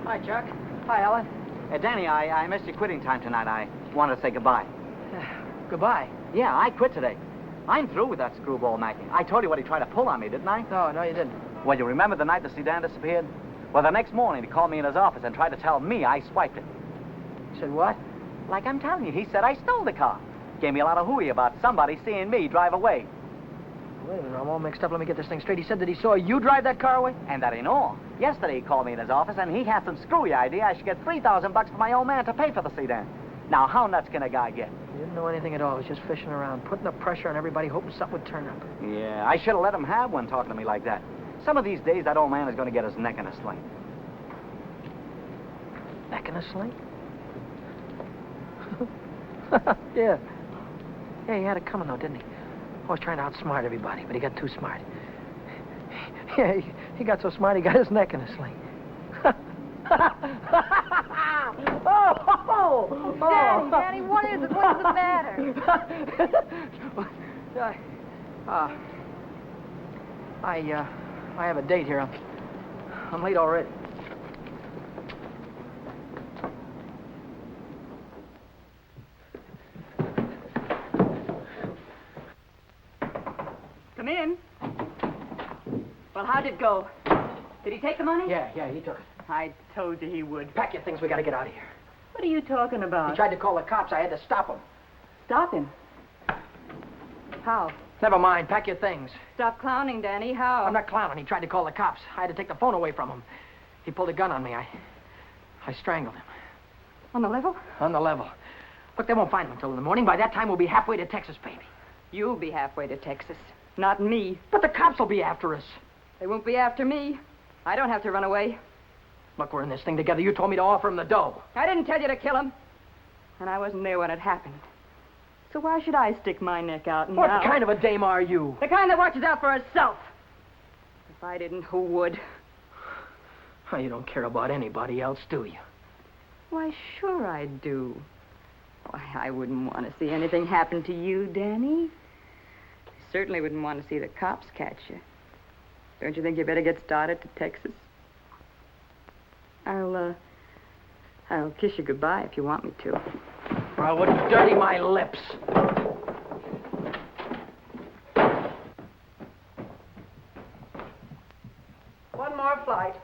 Hi, Chuck. Hi, Ellen. Danny, I missed your quitting time tonight. I wanted to say goodbye. Goodbye. Yeah, I quit today. I'm through with that screwball Mackie. I told you what he tried to pull on me, didn't I? No, you didn't. Well, you remember the night the sedan disappeared? Well, the next morning, he called me in his office and tried to tell me I swiped it. You said what? Like I'm telling you, he said I stole the car. Gave me a lot of hooey about somebody seeing me drive away. Wait a minute, I'm all mixed up. Let me get this thing straight. He said that he saw you drive that car away? And that ain't all. Yesterday, he called me in his office, and he had some screwy idea I should get $3,000 for my old man to pay for the sedan. Now, how nuts can a guy get? He didn't know anything at all. He was just fishing around, putting the pressure on everybody, hoping something would turn up. Yeah, I should have let him have one talking to me like that. Some of these days, that old man is going to get his neck in a sling. Neck in a sling? Yeah. Yeah, he had it coming, though, didn't he? Always trying to outsmart everybody, but he got too smart. Yeah, he got so smart, he got his neck in a sling. Daddy, what is it? What is the matter? I have a date here. I'm late already. Come in. Well, how'd it go? Did he take the money? Yeah, he took it. I told you he would. Pack your things, we gotta get out of here. What are you talking about? He tried to call the cops. I had to stop him. Stop him. How? Never mind, pack your things. Stop clowning, Danny. How? I'm not clowning. He tried to call the cops. I had to take the phone away from him. He pulled a gun on me. I strangled him. On the level? On the level. Look, they won't find him until in the morning. By that time, we'll be halfway to Texas, baby. You'll be halfway to Texas. Not me. But the cops will be after us. They won't be after me. I don't have to run away. Look, we're in this thing together. You told me to offer him the dough. I didn't tell you to kill him. And I wasn't there when it happened. So why should I stick my neck out now? What kind of a dame are you? The kind that watches out for herself. If I didn't, who would? Oh, you don't care about anybody else, do you? Why, sure I do. Why, I wouldn't want to see anything happen to you, Danny. I certainly wouldn't want to see the cops catch you. Don't you think you better get started to Texas? I'll kiss you goodbye if you want me to. I wouldn't dirty my lips. One more flight.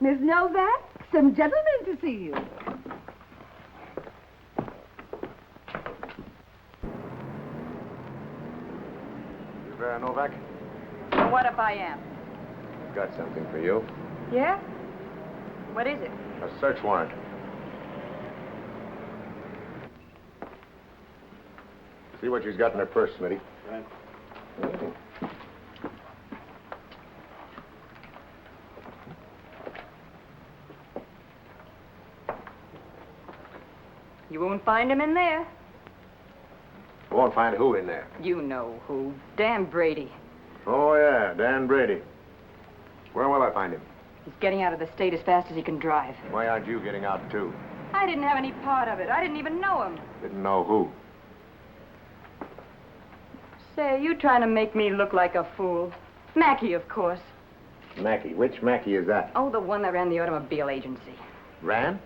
Miss Novak, some gentlemen to see you. Novak? Well, what if I am? Got something for you. Yeah? What is it? A search warrant. See what she's got in her purse, Smitty. Right. You won't find him in there. Won't find who in there? You know who. Dan Brady. Oh, yeah, Dan Brady. Where will I find him? He's getting out of the state as fast as he can drive. Why aren't you getting out, too? I didn't have any part of it. I didn't even know him. Didn't know who. Say, you trying to make me look like a fool. Mackey, of course. Mackey. Which Mackey is that? Oh, the one that ran the automobile agency. Ran?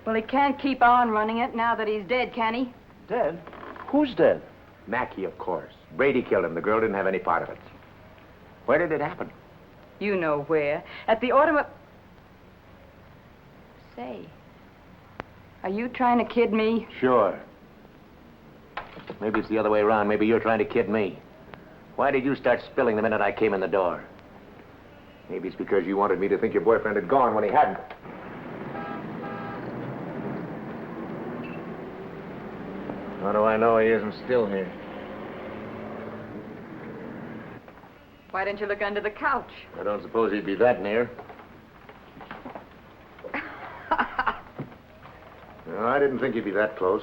Well, he can't keep on running it now that he's dead, can he? Dead? Who's dead? Mackey, of course. Brady killed him. The girl didn't have any part of it. Where did it happen? You know where. At the automobile... Say, are you trying to kid me? Sure. Maybe it's the other way around. Maybe you're trying to kid me. Why did you start spilling the minute I came in the door? Maybe it's because you wanted me to think your boyfriend had gone when he hadn't. How do I know he isn't still here? Why didn't you look under the couch? I don't suppose he'd be that near. No, I didn't think he'd be that close.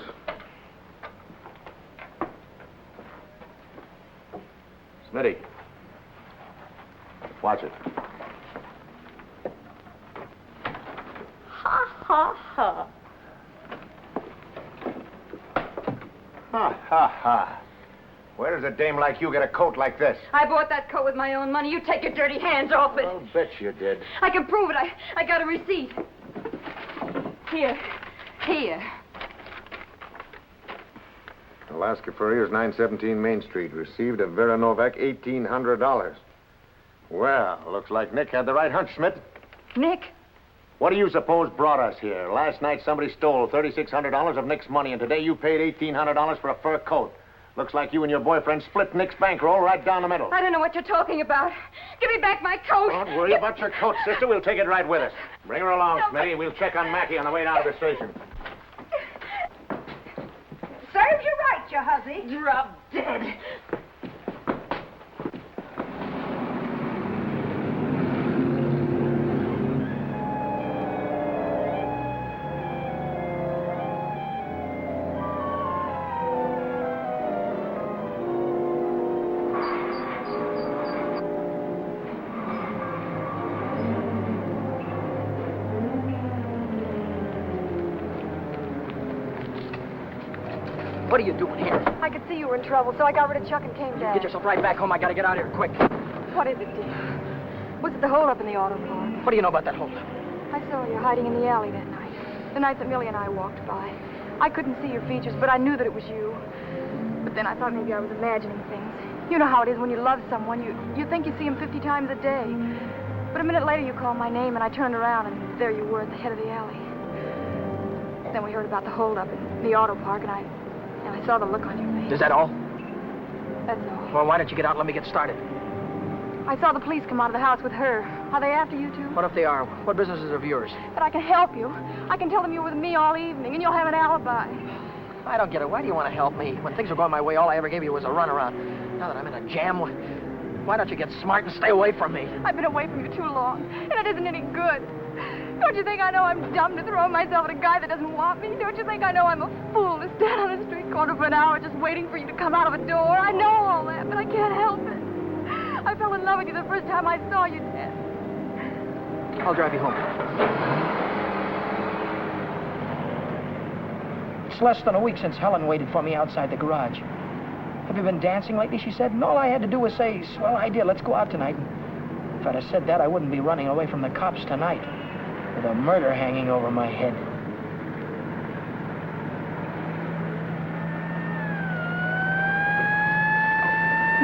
Smitty. Watch it. Ha, ha, ha. Ha, ha, ha. Where does a dame like you get a coat like this? I bought that coat with my own money. You take your dirty hands off it. I'll bet you did. I can prove it. I got a receipt. Here. Here. Alaska Furriers, 917 Main Street. Received of Vera Novak $1,800. Well, looks like Nick had the right hunch, Smith. Nick? What do you suppose brought us here? Last night somebody stole $3,600 of Nick's money, and today you paid $1,800 for a fur coat. Looks like you and your boyfriend split Nick's bankroll right down the middle. I don't know what you're talking about. Give me back my coat. Don't worry about your coat, sister. We'll take it right with us. Bring her along, Smitty, and we'll check on Mackey on the way down to the station. Serves you right, you hussy. Drop dead. What are you doing here? I could see you were in trouble, so I got rid of Chuck and came down. Get yourself right back home. I gotta get out of here quick. What is it, dear? Was it the holdup in the auto park? What do you know about that holdup? I saw you hiding in the alley that night. The night that Millie and I walked by. I couldn't see your features, but I knew that it was you. But then I thought maybe I was imagining things. You know how it is when you love someone. You think you see him 50 times a day. But a minute later you called my name and I turned around and there you were at the head of the alley. Then we heard about the holdup in the auto park and I saw the look on your face. Is that all? That's all. Well, why don't you get out and let me get started? I saw the police come out of the house with her. Are they after you, too? What if they are? What business is of yours? But I can help you. I can tell them you're with me all evening, and you'll have an alibi. I don't get it. Why do you want to help me? When things were going my way, all I ever gave you was a runaround. Now that I'm in a jam, why don't you get smart and stay away from me? I've been away from you too long, and it isn't any good. Don't you think I know I'm dumb to throw myself at a guy that doesn't want me? Don't you think I know I'm a fool to stand on a street corner for an hour just waiting for you to come out of a door? I know all that, but I can't help it. I fell in love with you the first time I saw you, Dad. I'll drive you home. It's less than a week since Helen waited for me outside the garage. Have you been dancing lately, she said, and all I had to do was say, swell idea, let's go out tonight. And if I'd have said that, I wouldn't be running away from the cops tonight, with a murder hanging over my head.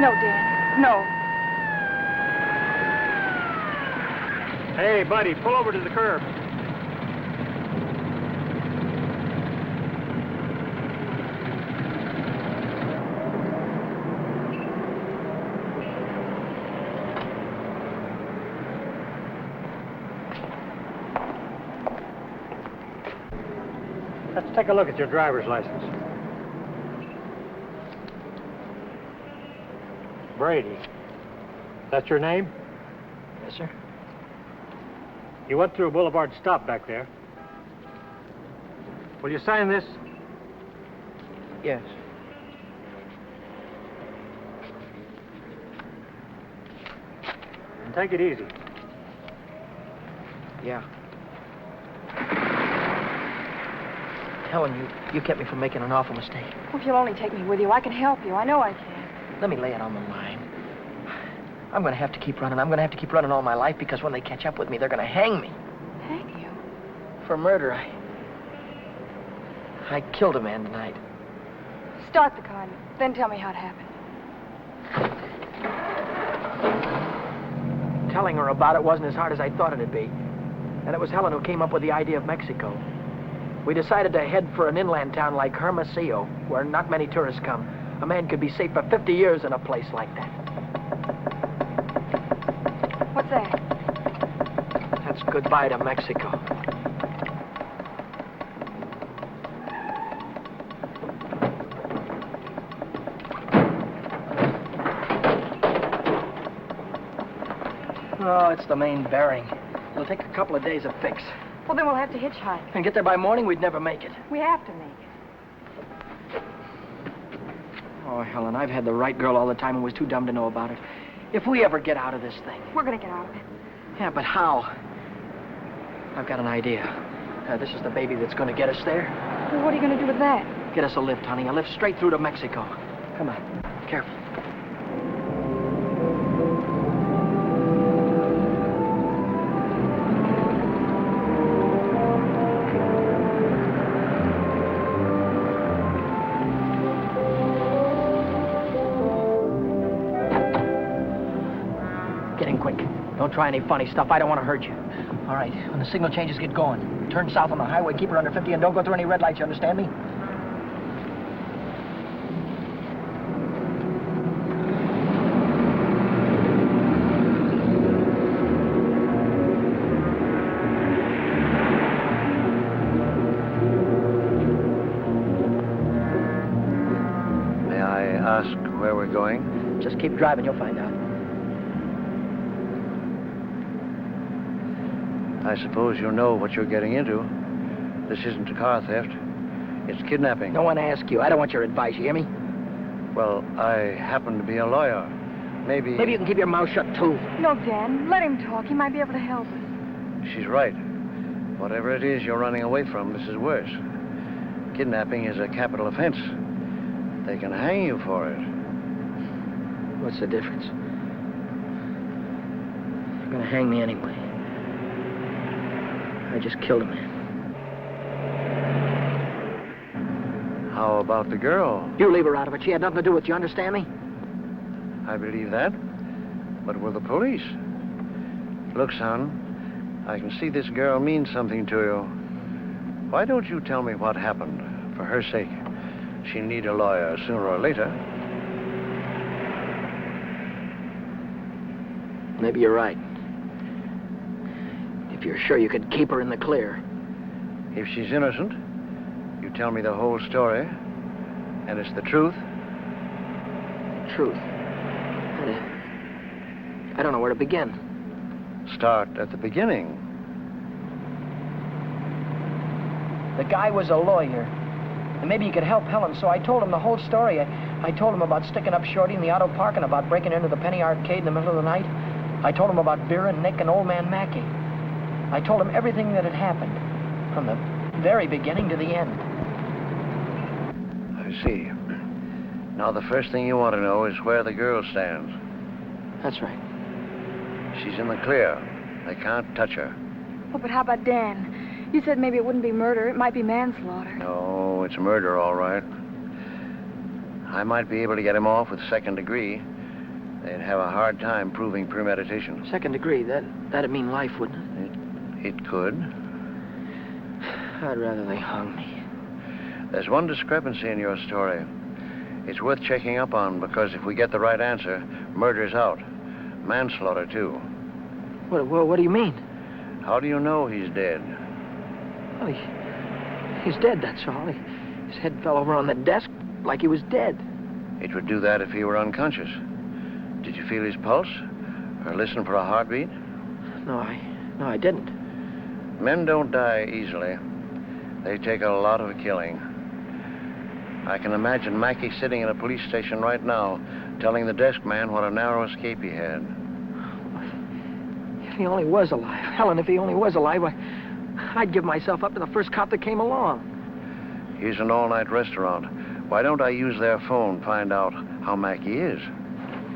No, Dan, no. Hey, buddy, pull over to the curb. Let's take a look at your driver's license. Brady. That's your name? Yes, sir. You went through a Boulevard stop back there. Will you sign this? Yes. And take it easy. Yeah. Helen, you kept me from making an awful mistake. Well, if you'll only take me with you, I can help you. I know I can. Let me lay it on the line. I'm going to have to keep running. I'm going to have to keep running all my life because when they catch up with me, they're going to hang me. Hang you? For murder. I killed a man tonight. Start the car, then tell me how it happened. Telling her about it wasn't as hard as I thought it'd be. And it was Helen who came up with the idea of Mexico. We decided to head for an inland town like Hermosillo, where not many tourists come. A man could be safe for 50 years in a place like that. What's that? That's goodbye to Mexico. Oh, it's the main bearing. It'll take a couple of days to fix. Well, then we'll have to hitchhike. And get there by morning, we'd never make it. We have to make it. Oh, Helen, I've had the right girl all the time and was too dumb to know about it. If we ever get out of this thing... We're going to get out of it. Yeah, but how? I've got an idea. This is the baby that's going to get us there. Well, what are you going to do with that? Get us a lift, honey. A lift straight through to Mexico. Come on. Careful. Don't try any funny stuff. I don't want to hurt you. All right, when the signal changes, get going. Turn south on the highway, keep her under 50, and don't go through any red lights, you understand me? May I ask where we're going? Just keep driving, you'll find out. I suppose you know what you're getting into. This isn't a car theft. It's kidnapping. No one asked you. I don't want your advice, you hear me? Well, I happen to be a lawyer. Maybe you can keep your mouth shut, too. No, Dan. Let him talk. He might be able to help us. she's right. Whatever it is you're running away from, this is worse. Kidnapping is a capital offense. They can hang you for it. What's the difference? They're gonna hang me anyway. I just killed a man. How about the girl? You leave her out of it. She had nothing to do with it. You understand me? I believe that. But with the police? Look, son, I can see this girl means something to you. Why don't you tell me what happened? For her sake. She'll need a lawyer sooner or later. Maybe you're right. If you're sure you could keep her in the clear. If she's innocent, you tell me the whole story, and it's the truth. Truth. I don't know where to begin. Start at the beginning. The guy was a lawyer, and maybe he could help Helen, so I told him the whole story. I told him about sticking up Shorty in the auto park and about breaking into the Penny Arcade in the middle of the night. I told him about Vera, Nick, and old man Mackey. I told him everything that had happened, from the very beginning to the end. I see. Now, the first thing you want to know is where the girl stands. That's right. She's in the clear. They can't touch her. Oh, but how about Dan? You said maybe it wouldn't be murder. It might be manslaughter. No, it's murder, all right. I might be able to get him off with second degree. They'd have a hard time proving premeditation. Second degree, that'd mean life, wouldn't it? It could. I'd rather they hung me. There's one discrepancy in your story. It's worth checking up on, because if we get the right answer, murder's out. Manslaughter, too. What do you mean? How do you know he's dead? Well, he's dead, that's all. His head fell over on the desk like he was dead. It would do that if he were unconscious. Did you feel his pulse? Or listen for a heartbeat? No, I didn't. Men don't die easily. They take a lot of killing. I can imagine Mackey sitting in a police station right now, telling the desk man what a narrow escape he had. If he only was alive. Helen, if he only was alive, I'd give myself up to the first cop that came along. Here's an all-night restaurant. Why don't I use their phone, find out how Mackey is?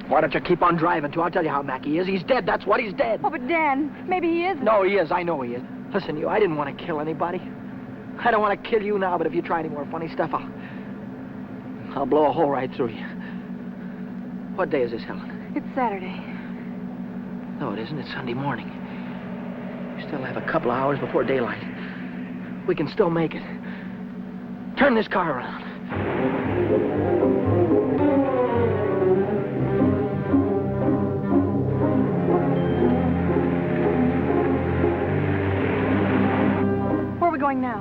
Why don't you keep on driving, too? I'll tell you how Mackey is. He's dead, that's what, he's dead. Oh, but Dan, maybe he isn't. No, he is. I know he is. Listen, I didn't want to kill anybody. I don't want to kill you now, but if you try any more funny stuff, I'll blow a hole right through you. What day is this, Helen? It's Saturday. No, it isn't. It's Sunday morning. We still have a couple of hours before daylight. We can still make it. Turn this car around. Where are we going now?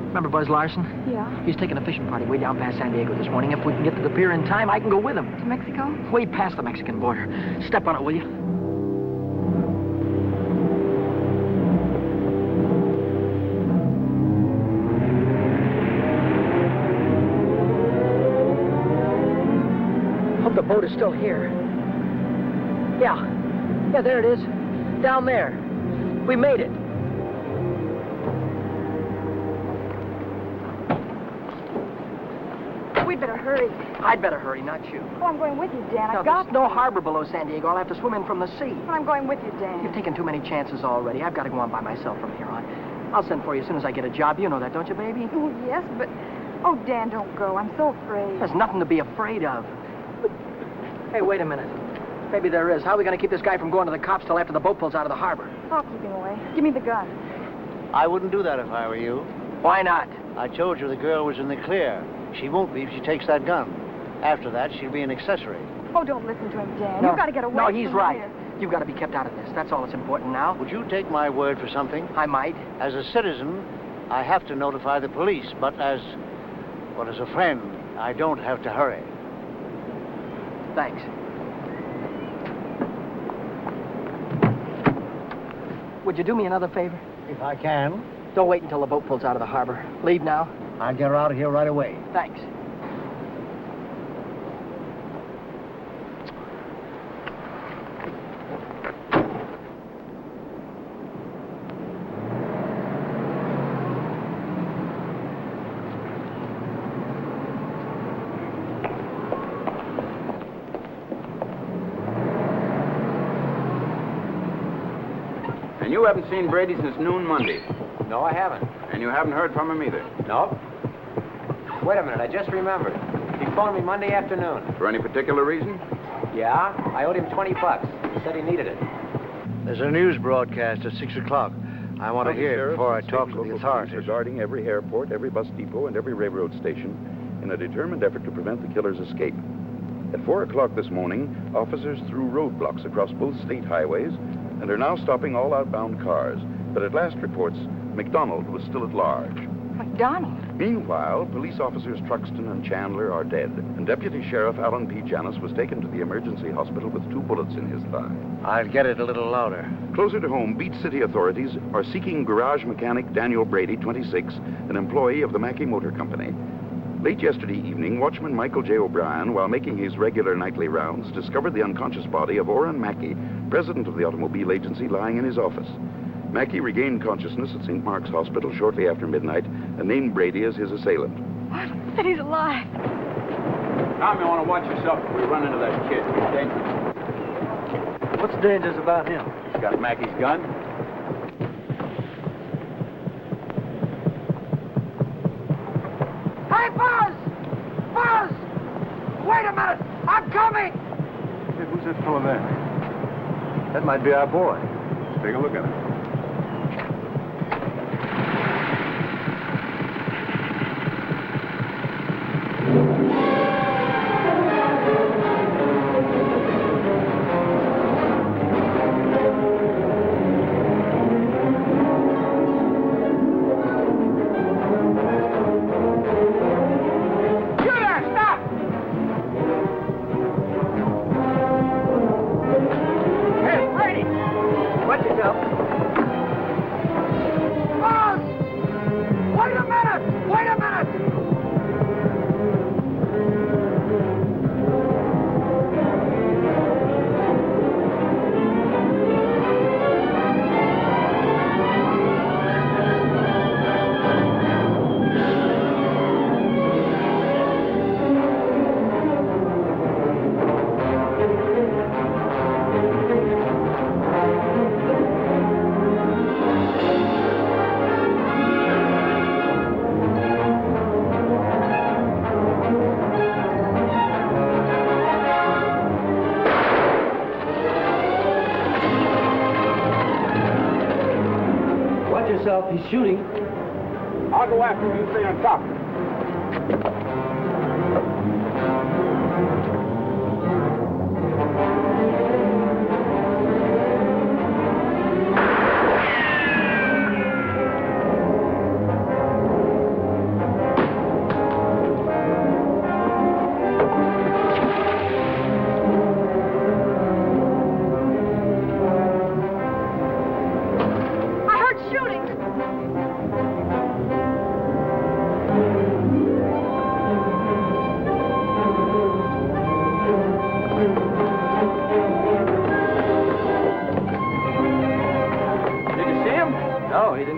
Remember Buzz Larson? Yeah. He's taking a fishing party way down past San Diego this morning. If we can get to the pier in time, I can go with him. To Mexico? Way past the Mexican border. Step on it, will you? Hope the boat is still here. Yeah, there it is. Down there. We made it. We'd better hurry. I'd better hurry, not you. Oh, I'm going with you, Dan. Now, I've got there's no harbor below San Diego. I'll have to swim in from the sea. Well, I'm going with you, Dan. You've taken too many chances already. I've got to go on by myself from here on. I'll send for you as soon as I get a job. You know that, don't you, baby? Oh, yes, but... Oh, Dan, don't go. I'm so afraid. There's nothing to be afraid of. Hey, wait a minute. Maybe there is. How are we going to keep this guy from going to the cops till after the boat pulls out of the harbor? I'll keep him away. Give me the gun. I wouldn't do that if I were you. Why not? I told you the girl was in the clear. She won't be if she takes that gun. After that, she'll be an accessory. Oh, don't listen to him, Dan. No. You've got to get away No, from he's right. here. You've got to be kept out of this. That's all that's important now. Would you take my word for something? I might. As a citizen, I have to notify the police, but as a friend, I don't have to hurry. Thanks. Would you do me another favor? If I can. Don't wait until the boat pulls out of the harbor. Leave now. I'll get her out of here right away. Thanks. And you haven't seen Brady since noon Monday. No, I haven't. And you haven't heard from him either. No. Wait a minute, I just remembered. He phoned me Monday afternoon. For any particular reason? Yeah, I owed him $20. He said he needed it. There's a news broadcast at 6 o'clock. I want to hear it before I talk to the authorities. Regarding every airport, every bus depot, and every railroad station in a determined effort to prevent the killer's escape. At 4 o'clock this morning, officers threw roadblocks across both state highways and are now stopping all outbound cars. But at last reports, McDonald was still at large. McDonald? Meanwhile, police officers Truxton and Chandler are dead, and Deputy Sheriff Alan P. Janis was taken to the emergency hospital with 2 bullets in his thigh. I'll get it a little louder. Closer to home, Beach City authorities are seeking garage mechanic Daniel Brady, 26, an employee of the Mackey Motor Company. Late yesterday evening, watchman Michael J. O'Brien, while making his regular nightly rounds, discovered the unconscious body of Orrin Mackey, president of the automobile agency, lying in his office. Mackey regained consciousness at St. Mark's Hospital shortly after midnight and named Brady as his assailant. What? That he's alive. Tom, you want to watch yourself if we run into that kid. He's dangerous. What's dangerous about him? He's got Mackey's gun. Hey, Buzz! Buzz! Wait a minute! I'm coming! Hey, who's that fellow there? That might be our boy. Let's take a look at him. He's shooting. I'll go after him. You stay on top.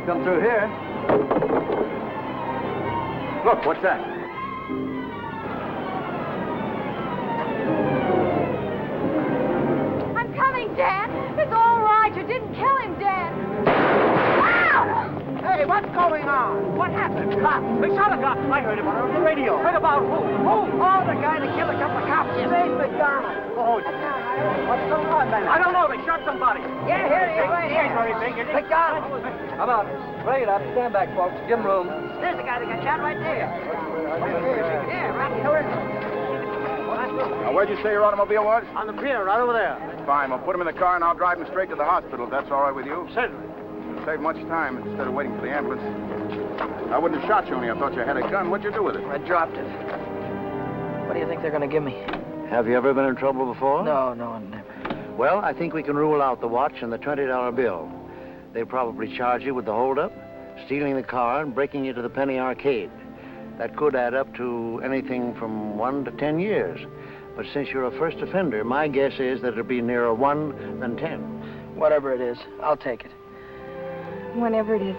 Come through here. Look, what's that? I'm coming, Dan. It's all right. You didn't kill him, Dan. Ow! Hey, what's going on? What happened? Cops. We shot a cop. I heard about it on the radio. Heard about who? Who? Oh, the guy that killed a couple of cops. Dave McDonald. Oh, what's going on, man? I don't know. They shot somebody. Yeah, here he is, right here. McDonald. Come on. Bring it up. Stand back, folks. Give him room. There's the guy that got shot right there. Yeah, right here. Now, where'd you say your automobile was? On the pier, right over there. Fine. We'll put him in the car and I'll drive him straight to the hospital, if that's all right with you. Certainly. It'll save much time instead of waiting for the ambulance. I wouldn't have shot you only I thought you had a gun. What'd you do with it? I dropped it. What do you think they're going to give me? Have you ever been in trouble before? No, never. Well, I think we can rule out the watch and the $20 bill. They probably charge you with the holdup, stealing the car, and breaking you to the penny arcade. That could add up to anything from 1 to 10 years. But since you're a first offender, my guess is that it'll be nearer 1 than 10. Whatever it is, I'll take it. Whenever it is,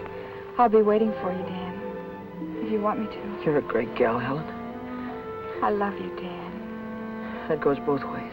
I'll be waiting for you, Dan. If you want me to. You're a great gal, Helen. I love you, Dan. That goes both ways.